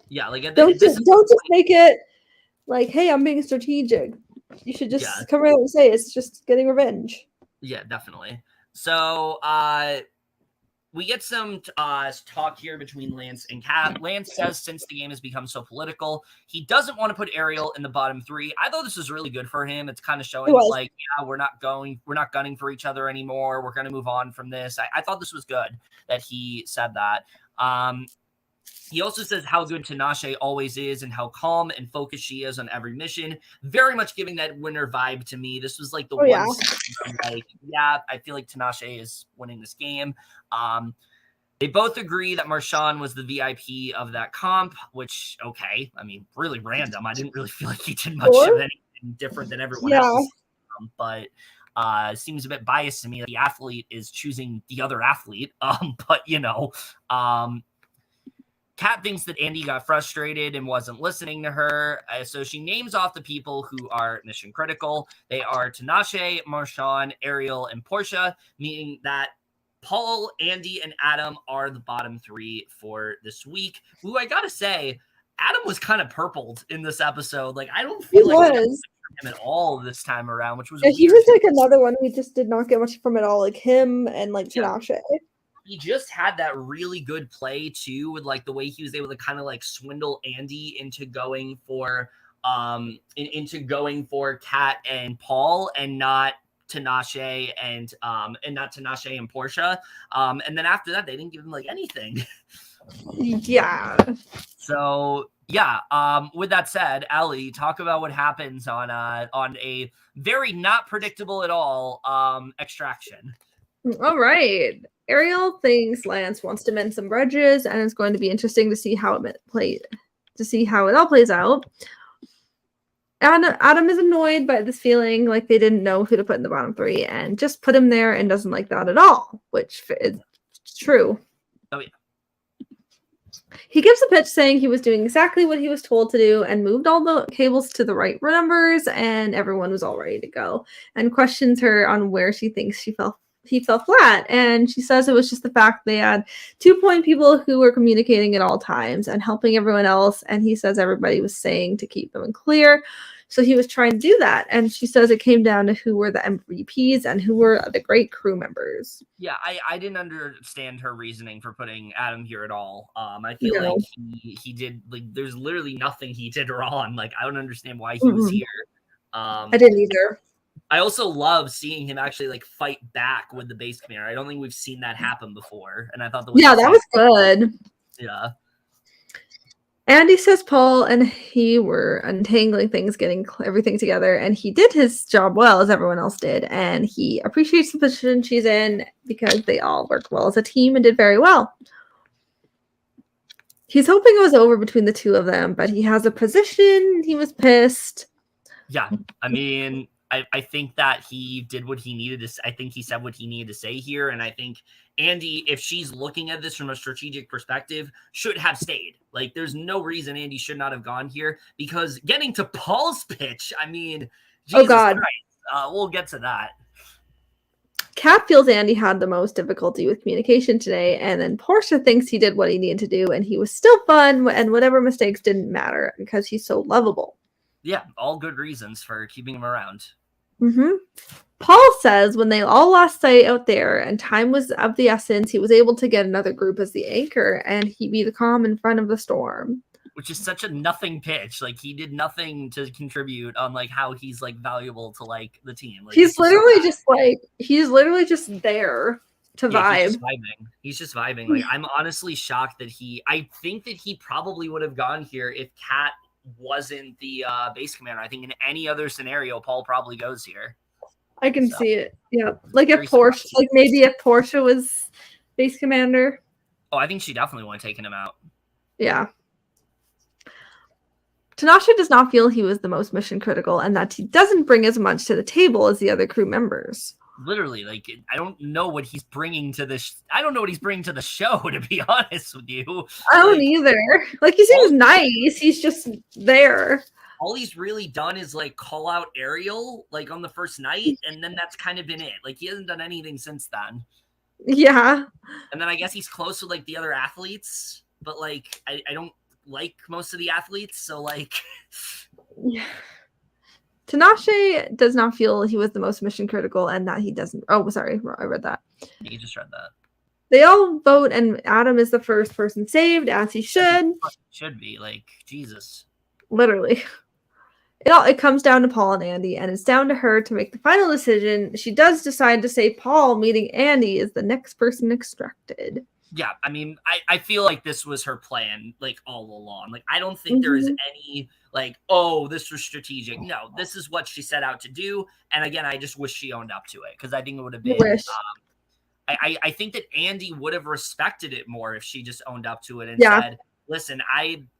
Yeah, like don't just make it like, hey, I'm being strategic. You should just come around and say it's just getting revenge. Yeah, definitely. So we get some talk here between Lance and Kat. Lance says since the game has become so political, he doesn't want to put Ariel in the bottom 3. I thought this was really good for him. It's kind of showing like, yeah, we're not gunning for each other anymore. We're going to move on from this. I thought this was good that he said that. He also says how good Tinashe always is and how calm and focused she is on every mission. Very much giving that winner vibe to me. This was like the one like, yeah, I feel like Tinashe is winning this game. They both agree that Marshawn was the VIP of that comp, which, okay, I mean, really random. I didn't really feel like he did much of anything different than everyone else. But seems a bit biased to me that the athlete is choosing the other athlete. But, you know, Kat thinks that Andy got frustrated and wasn't listening to her, so she names off the people who are mission critical. They are Tinashe, Marshawn, Ariel, and Porsha, meaning that Paul, Andy, and Adam are the bottom 3 for this week. Who I gotta say, Adam was kind of purpled in this episode. Like, I don't feel like we got him at all this time around, which was weird. He was like another one we just did not get much from at all, like him and like Tinashe. He just had that really good play too, with like the way he was able to kind of like swindle Andy into going for Kat and Paul and not Tinashe and Porsha. And then after that, they didn't give him like anything. Yeah. So yeah. With that said, Allie, talk about what happens on a very not predictable at all extraction. All right. Ariel thinks Lance wants to mend some grudges, and it's going to be interesting to see how it all plays out. And Adam is annoyed by this feeling like they didn't know who to put in the bottom 3 and just put him there and doesn't like that at all, which is true. Oh, yeah. He gives a pitch saying he was doing exactly what he was told to do and moved all the cables to the right numbers, and everyone was all ready to go, and questions her on where she thinks he fell flat, and she says it was just the fact they had 2-point people who were communicating at all times and helping everyone else, and he says everybody was saying to keep them clear, so he was trying to do that, and she says it came down to who were the MVPs and who were the great crew members. Yeah, I didn't understand her reasoning for putting Adam here at all. I feel like he did, like, there's literally nothing he did wrong. Like, I don't understand why he was here. I didn't either. I also love seeing him actually like fight back with the base commander. I don't think we've seen that happen before, and I thought that was good. Yeah. Andy says Paul and he were untangling things, getting everything together, and he did his job well, as everyone else did, and he appreciates the position she's in because they all worked well as a team and did very well. He's hoping it was over between the two of them, but he has a position. He was pissed. Yeah, I mean, I think that he did what he needed to. I think he said what he needed to say here, and I think Andy, if she's looking at this from a strategic perspective, should have stayed. Like, there's no reason Andy should not have gone here, because getting to Paul's pitch, I mean, Jesus Christ, we'll get to that. Kat feels Andy had the most difficulty with communication today, and then Porsha thinks he did what he needed to do, and he was still fun, and whatever mistakes didn't matter because he's so lovable. Yeah, all good reasons for keeping him around. Paul says when they all lost sight out there and time was of the essence, he was able to get another group as the anchor, and he'd be the calm in front of the storm. Which is such a nothing pitch. Like, he did nothing to contribute on like how he's like valuable to like the team. Like, he's literally just there to vibe. He's just vibing. Like, I'm honestly shocked that I think that he probably would have gone here if Kat wasn't the base commander. I think in any other scenario, Paul probably goes here. I can see it. Yeah. Like if Porsha, like maybe if Porsha was base commander. Oh, I think she definitely would have taken him out. Yeah. Tinashe does not feel he was the most mission critical and that he doesn't bring as much to the table as the other crew members. Literally, like, I don't know what he's bringing to this. I don't know what he's bringing to the show, to be honest with you. I don't either. Like, he seems nice. He's just there. All he's really done is like call out Ariel like on the first night, and then that's kind of been it. Like, he hasn't done anything since then. Yeah. And then I guess he's close with like the other athletes, but like I don't like most of the athletes, so like yeah. Tinashe does not feel he was the most mission critical and that he doesn't. Oh, sorry. I read that. You just read that. They all vote, and Adam is the first person saved, as he should. Should be, like, Jesus. Literally. It comes down to Paul and Andy, and it's down to her to make the final decision. She does decide to say Paul meeting Andy is the next person extracted. Yeah, I mean, I feel like this was her plan, like, all along. Like, I don't think there is any, like, oh, this was strategic. No, this is what she set out to do. And again, I just wish she owned up to it, because I think it would have been. I think that Andy would have respected it more if she just owned up to it and said, listen,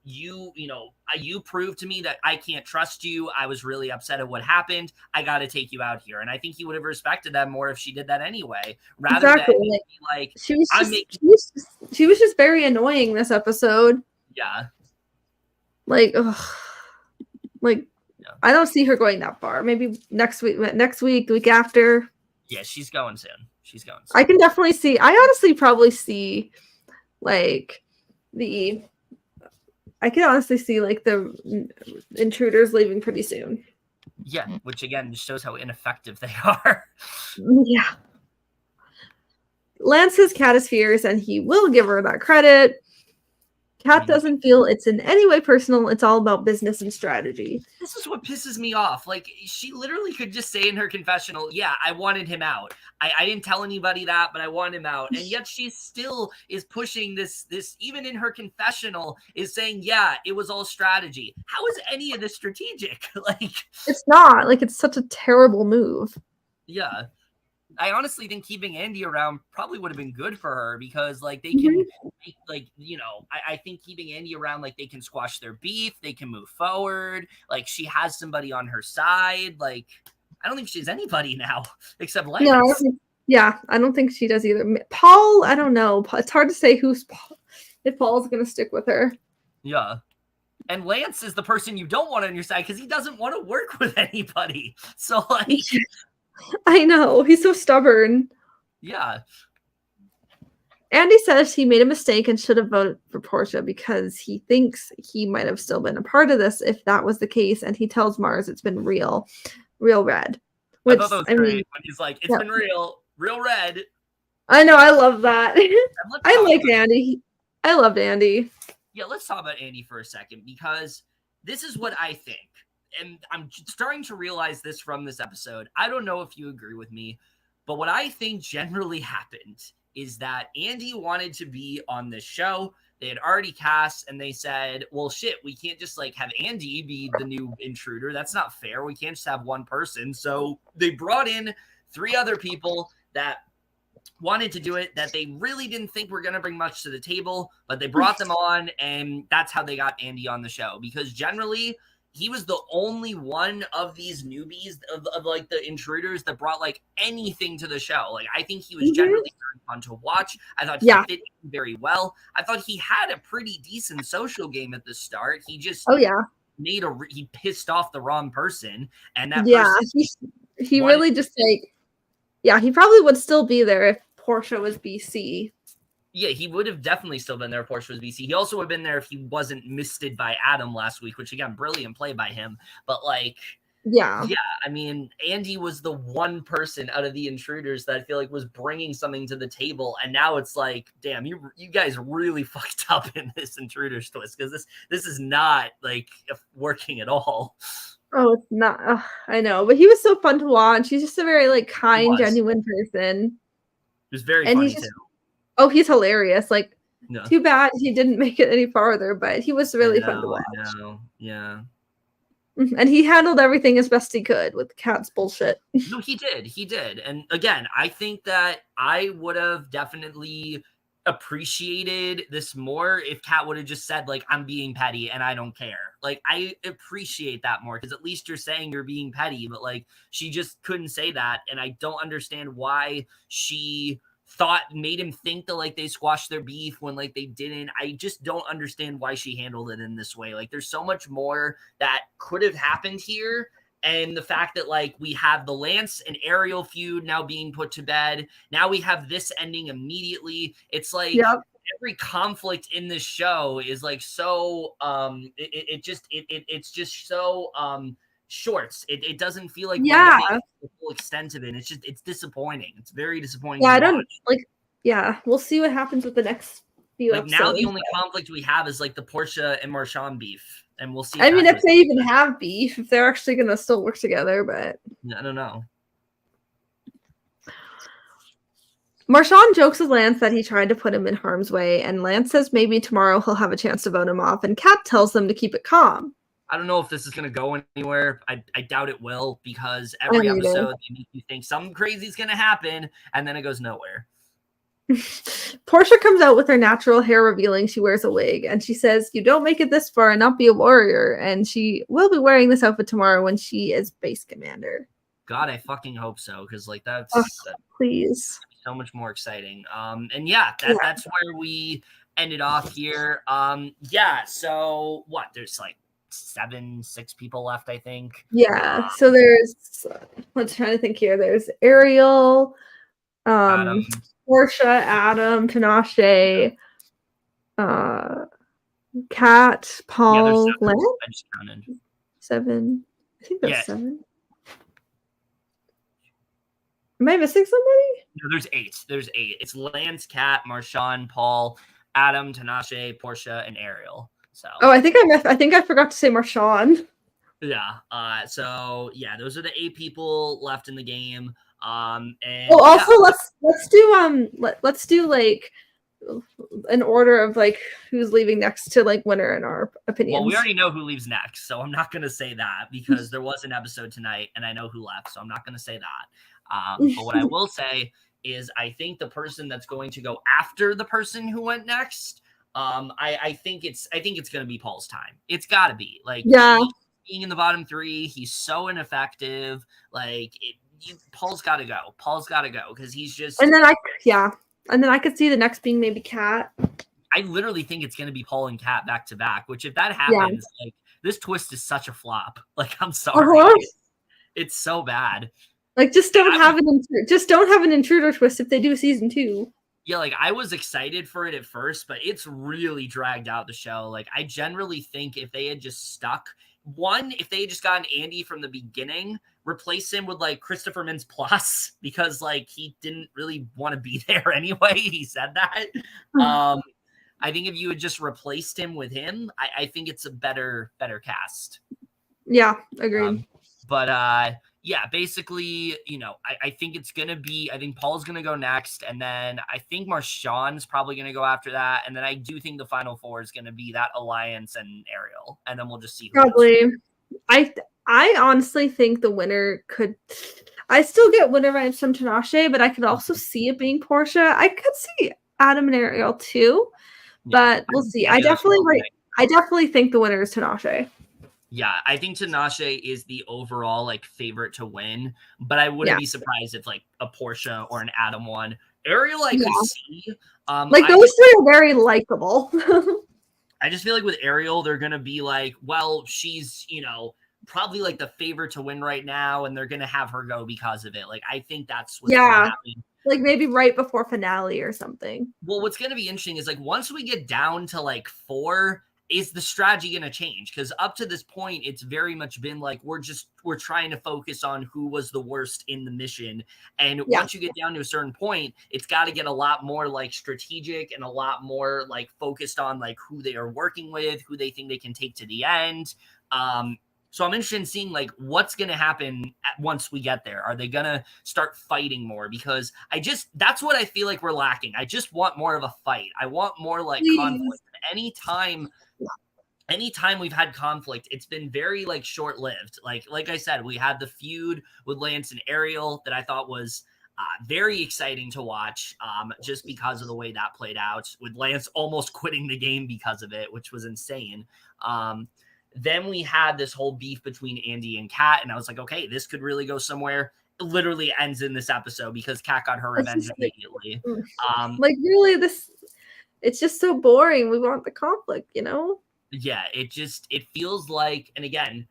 you proved to me that I can't trust you. I was really upset at what happened. I got to take you out here. And I think he would have respected that more if she did that anyway, rather than be like, she was just very annoying this episode. Yeah. Like, ugh. Like, yeah. I don't see her going that far. Maybe next week, the week after. Yeah, she's going soon. I can definitely see. I honestly probably see, like, I can honestly see, like, the intruders leaving pretty soon. Yeah, which again just shows how ineffective they are. Yeah. Lance says Kat is fierce, and he will give her that credit. Kat doesn't feel it's in any way personal. It's all about business and strategy. This is what pisses me off. Like, she literally could just say in her confessional, yeah, I wanted him out. I didn't tell anybody that, but I want him out. And yet she still is pushing this, even in her confessional, is saying, yeah, it was all strategy. How is any of this strategic? Like, it's not. Like, it's such a terrible move. Yeah. I honestly think keeping Andy around probably would have been good for her, because, like, they can, like, you know, I think keeping Andy around, like, they can squash their beef, they can move forward. Like, she has somebody on her side. Like, I don't think she has anybody now except Lance. No, yeah, I don't think she does either. Paul, I don't know. It's hard to say if Paul's going to stick with her. Yeah. And Lance is the person you don't want on your side because he doesn't want to work with anybody. So, like... I know. He's so stubborn. Yeah. Andy says he made a mistake and should have voted for Porsha because he thinks he might have still been a part of this if that was the case. And he tells Mars it's been real red. Which, I thought that was great when he's like, it's been real red. I know. I love that. I like Andy. I loved Andy. Yeah, let's talk about Andy for a second, because this is what I think. And I'm starting to realize this from this episode. I don't know if you agree with me, but what I think generally happened is that Andy wanted to be on this show. They had already cast, and they said, well, shit, we can't just, like, have Andy be the new intruder. That's not fair. We can't just have one person. So they brought in 3 other people that wanted to do it, that they really didn't think were going to bring much to the table, but they brought them on, and that's how they got Andy on the show. Because generally... he was the only one of these newbies of like the intruders that brought like anything to the show. Like, I think he was generally very fun to watch. I thought he fit in very well. I thought he had a pretty decent social game at the start. He just he pissed off the wrong person, and that he really just like he probably would still be there if Porsha was BC. Yeah, he would have definitely still been there if Porsha was BC. He also would have been there if he wasn't misted by Adam last week, which, again, brilliant play by him. But, like, yeah, I mean, Andy was the one person out of the intruders that I feel like was bringing something to the table. And now it's like, damn, you guys really fucked up in this intruders twist, because this is not, like, working at all. Oh, it's not. I know. But he was so fun to watch. He's just a very, like, kind, genuine person. He was very funny, too. Oh, he's hilarious. Like, too bad he didn't make it any farther, but he was really fun to watch. I know. Yeah. And he handled everything as best he could with Kat's bullshit. No, he did. And again, I think that I would have definitely appreciated this more if Kat would have just said, like, I'm being petty and I don't care. Like, I appreciate that more, because at least you're saying you're being petty, but, like, she just couldn't say that. And I don't understand why she... made him think that, like, they squashed their beef when, like, they didn't. I just don't understand why she handled it in this way. Like, there's so much more that could have happened here. And the fact that, like, we have the Lance and Ariel feud now being put to bed. Now we have this ending immediately. It's like every conflict in this show is, like, so it's just so shorts. It doesn't feel like the full extent of it. It's disappointing. It's very disappointing. Yeah, I don't like Yeah, we'll see what happens with the next few Like now, episodes. the only conflict we have is like the Porsha and Marshawn beef, and we'll see. I mean, if they even have beef, if they're actually gonna still work together, but I don't know. Marshawn jokes with Lance that he tried to put him in harm's way, and Lance says maybe tomorrow he'll have a chance to vote him off, and Kat tells them to keep it calm. I don't know if this is going to go anywhere. I doubt it will, because every episode they make you think something crazy is going to happen, and then it goes nowhere. Porsha comes out with her natural hair revealing she wears a wig, and she says, "You don't make it this far and not be a warrior," and she will be wearing this outfit tomorrow when she is base commander. God, I fucking hope so, because like that's please so much more exciting. And yeah, that's where we ended off here. Yeah, so what? There's like 6 people left, I think. Yeah. So there's, let's try to think here. There's Ariel, Adam. Porsha, Adam, Tinashe, Kat, Paul, Lynch. I just counted 7. I think there's 7. Am I missing somebody? No, there's 8. There's 8. It's Lance, Kat, Marshawn, Paul, Adam, Tinashe, Porsha, and Ariel. So. Oh, I think I forgot to say Marshawn. Yeah. So yeah, those are the 8 people left in the game. And also let's do like an order of like who's leaving next to like winner in our opinions. Well, we already know who leaves next, so I'm not going to say that because there was an episode tonight and I know who left, so I'm not going to say that. But what I will say is I think the person that's going to go after the person who went next, I think it's going to be Paul's time. It's got to be like, being in the bottom 3, he's so ineffective. Like Paul's got to go. Paul's got to go because he's just. And then I could see the next being maybe Kat. I literally think it's going to be Paul and Kat back to back. Which if that happens, like this twist is such a flop. Like I'm sorry, it's so bad. Like just don't have an intruder twist if they do season 2. Yeah, like I was excited for it at first, but it's really dragged out the show. Like I generally think if they had just stuck. One, if they had just gotten Andy from the beginning, replace him with like Christopher Mintz-Plasse because like he didn't really want to be there anyway. He said that. I think if you had just replaced him with him, I think it's a better cast. Yeah, agreed. Yeah, basically, you know, I think it's going to be, I think Paul's going to go next. And then I think Marshawn's probably going to go after that. And then I do think the final 4 is going to be that Alliance and Ariel. And then we'll just see. Probably. I honestly think the winner could, I still get winner vibes from Tinashe, but I could also see it being Porsha. I could see Adam and Ariel too, but we'll see. I definitely think the winner is Tinashe. Yeah, I think Tinashe is the overall like favorite to win, but I wouldn't be surprised if like a Porsha or an Adam won. Ariel, I could see. Like those 3 are very likable. I just feel like with Ariel, they're gonna be like, well, she's probably like the favorite to win right now, and they're gonna have her go because of it. Like I think that's what's gonna happen. Like maybe right before finale or something. Well, what's gonna be interesting is like once we get down to like 4. Is the strategy going to change? Because up to this point, it's very much been like we're trying to focus on who was the worst in the mission. And once you get down to a certain point, it's got to get a lot more like strategic and a lot more like focused on like who they are working with, who they think they can take to the end. So I'm interested in seeing like what's going to happen once we get there. Are they going to start fighting more? Because that's what I feel like we're lacking. I just want more of a fight. I want more like conflict. Anytime we've had conflict, it's been very like short-lived. Like I said, we had the feud with Lance and Ariel that I thought was very exciting to watch, just because of the way that played out, with Lance almost quitting the game because of it, which was insane. Then we had this whole beef between Andy and Kat, and I was like, okay, this could really go somewhere. It literally ends in this episode because Kat got her revenge immediately. Like really, it's just so boring. We want the conflict, Yeah, it feels like, and again,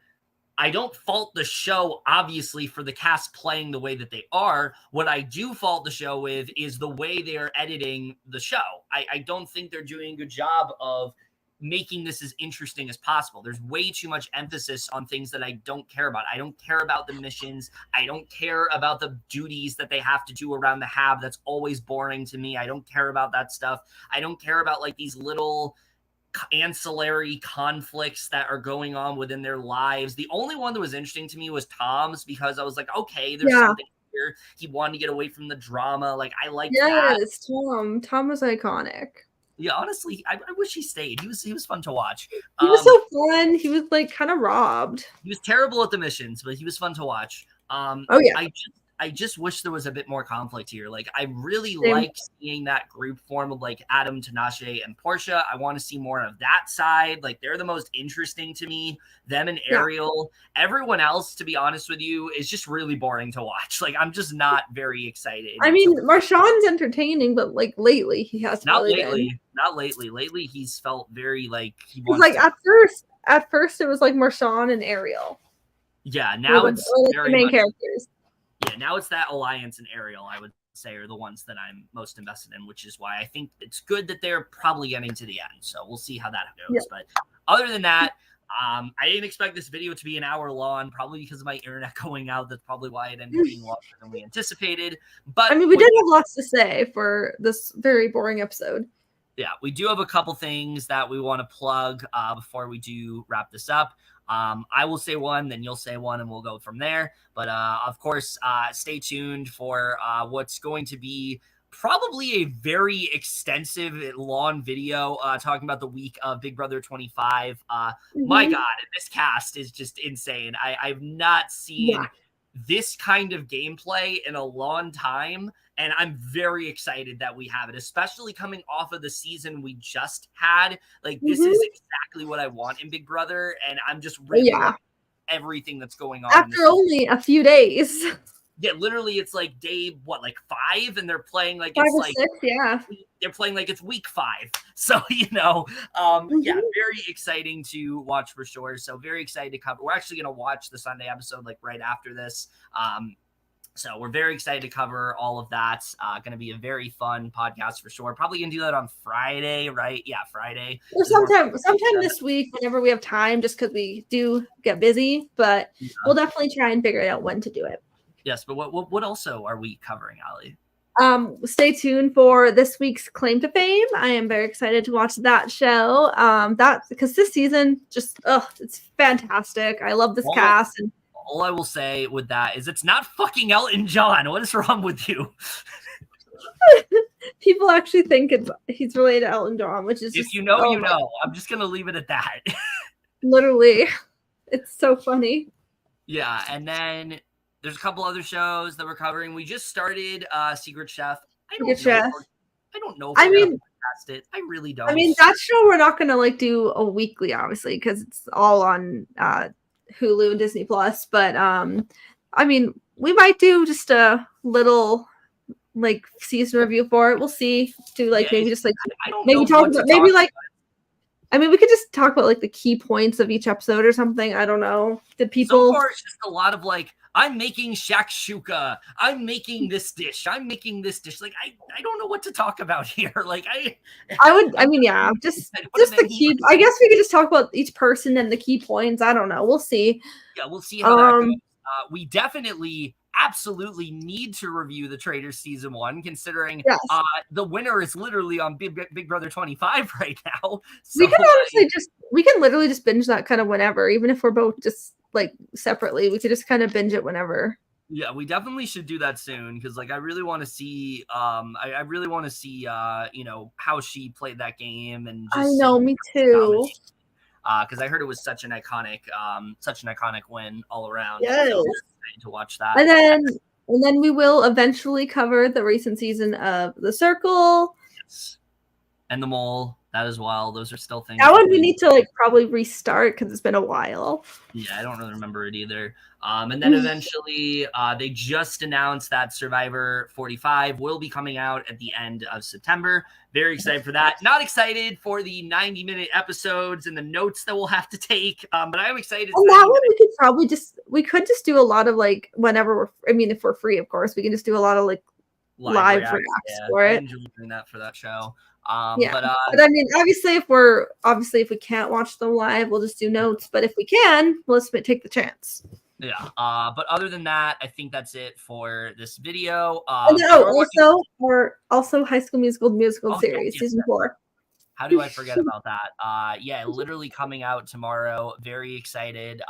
I don't fault the show, obviously, for the cast playing the way that they are. What I do fault the show with is the way they are editing the show. I don't think they're doing a good job of making this as interesting as possible. There's way too much emphasis on things that I don't care about. I don't care about the missions. I don't care about the duties that they have to do around the hab. That's always boring to me. I don't care about that stuff. I don't care about like these little ancillary conflicts that are going on within their lives. The only one that was interesting to me was Tom's, because I was like, okay, there's something here. He wanted to get away from the drama. Like, I liked that. Yes, Tom was iconic. Yeah, honestly, I wish he stayed. He was fun to watch. He was so fun. He was like kind of robbed. He was terrible at the missions, but he was fun to watch. Oh yeah. I just wish there was a bit more conflict here. Like, I really like seeing that group form of like Adam, Tinashe, and Porsha. I want to see more of that side. Like, they're the most interesting to me. Them and Ariel. Yeah. Everyone else, to be honest with you, is just really boring to watch. Like, I'm just not very excited. I mean, Marshawn's entertaining, but like lately he has not really lately. Been. Not lately. Lately he's felt very like he wants like to... at first it was like Marshawn and Ariel. Yeah, now it's very the main characters. Yeah, now it's that Alliance and Ariel, I would say, are the ones that I'm most invested in, which is why I think it's good that they're probably getting to the end. So we'll see how that goes. Yeah. But other than that, I didn't expect this video to be an hour long, probably because of my internet going out. That's probably why it ended up being longer than we anticipated. But I mean, we did have lots to say for this very boring episode. Yeah, we do have a couple things that we want to plug before we do wrap this up. I will say one, then you'll say one, and we'll go from there. But of course, stay tuned for what's going to be probably a very extensive, long video talking about the week of Big Brother 25. My God, this cast is just insane. I've not seen this kind of gameplay in a long time. And I'm very excited that we have it, especially coming off of the season we just had. Like, this is exactly what I want in Big Brother. And I'm just really loving everything that's going on. After only a few days. Yeah, literally, it's like day, like 5? And they're playing like 5 it's or like 6, yeah. They're playing like it's week 5. So, yeah, very exciting to watch for sure. So very excited to cover. We're actually going to watch the Sunday episode like right after this. So we're very excited to cover all of that. Going to be a very fun podcast for sure. Probably going to do that on Friday, right? Yeah, Friday. Or sometime this week, whenever we have time, just because we do get busy. But we'll definitely try and figure out when to do it. Yes, but what also are we covering, Ali? Stay tuned for this week's Claim to Fame. I am very excited to watch that show. Because this season just it's fantastic. I love this cast. And all I will say with that is it's not fucking Elton John. What is wrong with you? People actually think he's related to Elton John, which is if you know, you know. I'm just gonna leave it at that. Literally, it's so funny. Yeah, and then there's a couple other shows that we're covering. We just started Secret Chef. I don't know if we're gonna podcast it. I really don't. I mean, that show we're not gonna like do a weekly, obviously, because it's all on Hulu and Disney Plus, but I mean, we might do just a little like season review for it. We'll see. Do like maybe just like maybe talk about maybe like I mean, we could just talk about like the key points of each episode or something. I don't know. Did people? So far, it's just a lot of like, I'm making shakshuka. I'm making this dish. I'm making this dish. Like, I don't know what to talk about here. Like, I mean, yeah, just the key. I guess we could just talk about each person and the key points. I don't know. We'll see. Yeah, we'll see how that goes. We definitely absolutely need to review the Traitors season 1, considering the winner is literally on Big Brother 25 right now. So, we can honestly we can literally just binge that kind of whenever, even if we're both just like separately. We could just kind of binge it whenever. Yeah, we definitely should do that soon, because like I really want to see I really want to see you know, how she played that game. And just, I know, me too. Because I heard it was such an iconic win all around. Yes. So to watch that. And then we will eventually cover the recent season of The Circle. Yes. And The Mole, that as well. Those are still things. That one we need to like probably restart because it's been a while. Yeah, I don't really remember it either. And then eventually they just announced that Survivor 45 will be coming out at the end of September. Very excited for that. Not excited for the 90-minute episodes and the notes that we'll have to take. But I am excited. And that one we could just do a lot of like whenever if we're free, of course, we can just do a lot of like live reacts. reacts Yeah, for I it. enjoy doing that for that show. Yeah, But but I mean, obviously, if we can't watch them live, we'll just do notes. But if we can, let's take the chance. yeah. But other than that, I think that's it for this video. And then, also High School Musical series yes, season 4. How do I forget about that? Yeah, literally coming out tomorrow. Very excited.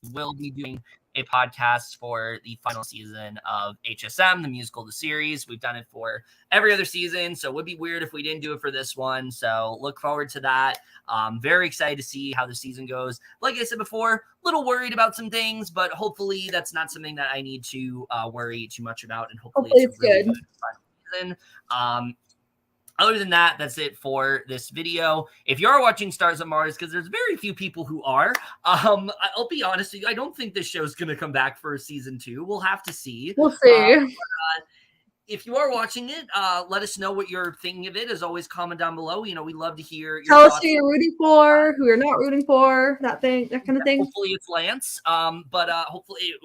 We will be doing a podcast for the final season of HSM, the musical, the series. We've done it for every other season, so it would be weird if we didn't do it for this one. So look forward to that. Very excited to see how the season goes. Like I said before, a little worried about some things, but hopefully that's not something that I need to worry too much about, and hopefully it's really good final season. Other than that, that's it for this video. If you are watching Stars of Mars, because there's very few people who are, I'll be honest with you, I don't think this show's going to come back for season 2. We'll have to see. We'll see. If you are watching it, let us know what you're thinking of it. As always, comment down below. We love to hear your Tell us thoughts. who you're rooting for, who you're not rooting for, that kind of thing. Hopefully it's Lance. But hopefully,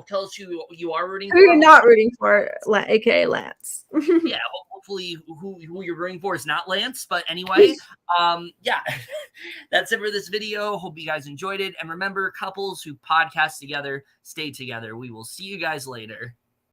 tell us who you are rooting for. Who you're not rooting for, aka Lance. Yeah, hopefully who you're rooting for is not Lance. But anyway, yeah, that's it for this video. Hope you guys enjoyed it. And remember, couples who podcast together, stay together. We will see you guys later.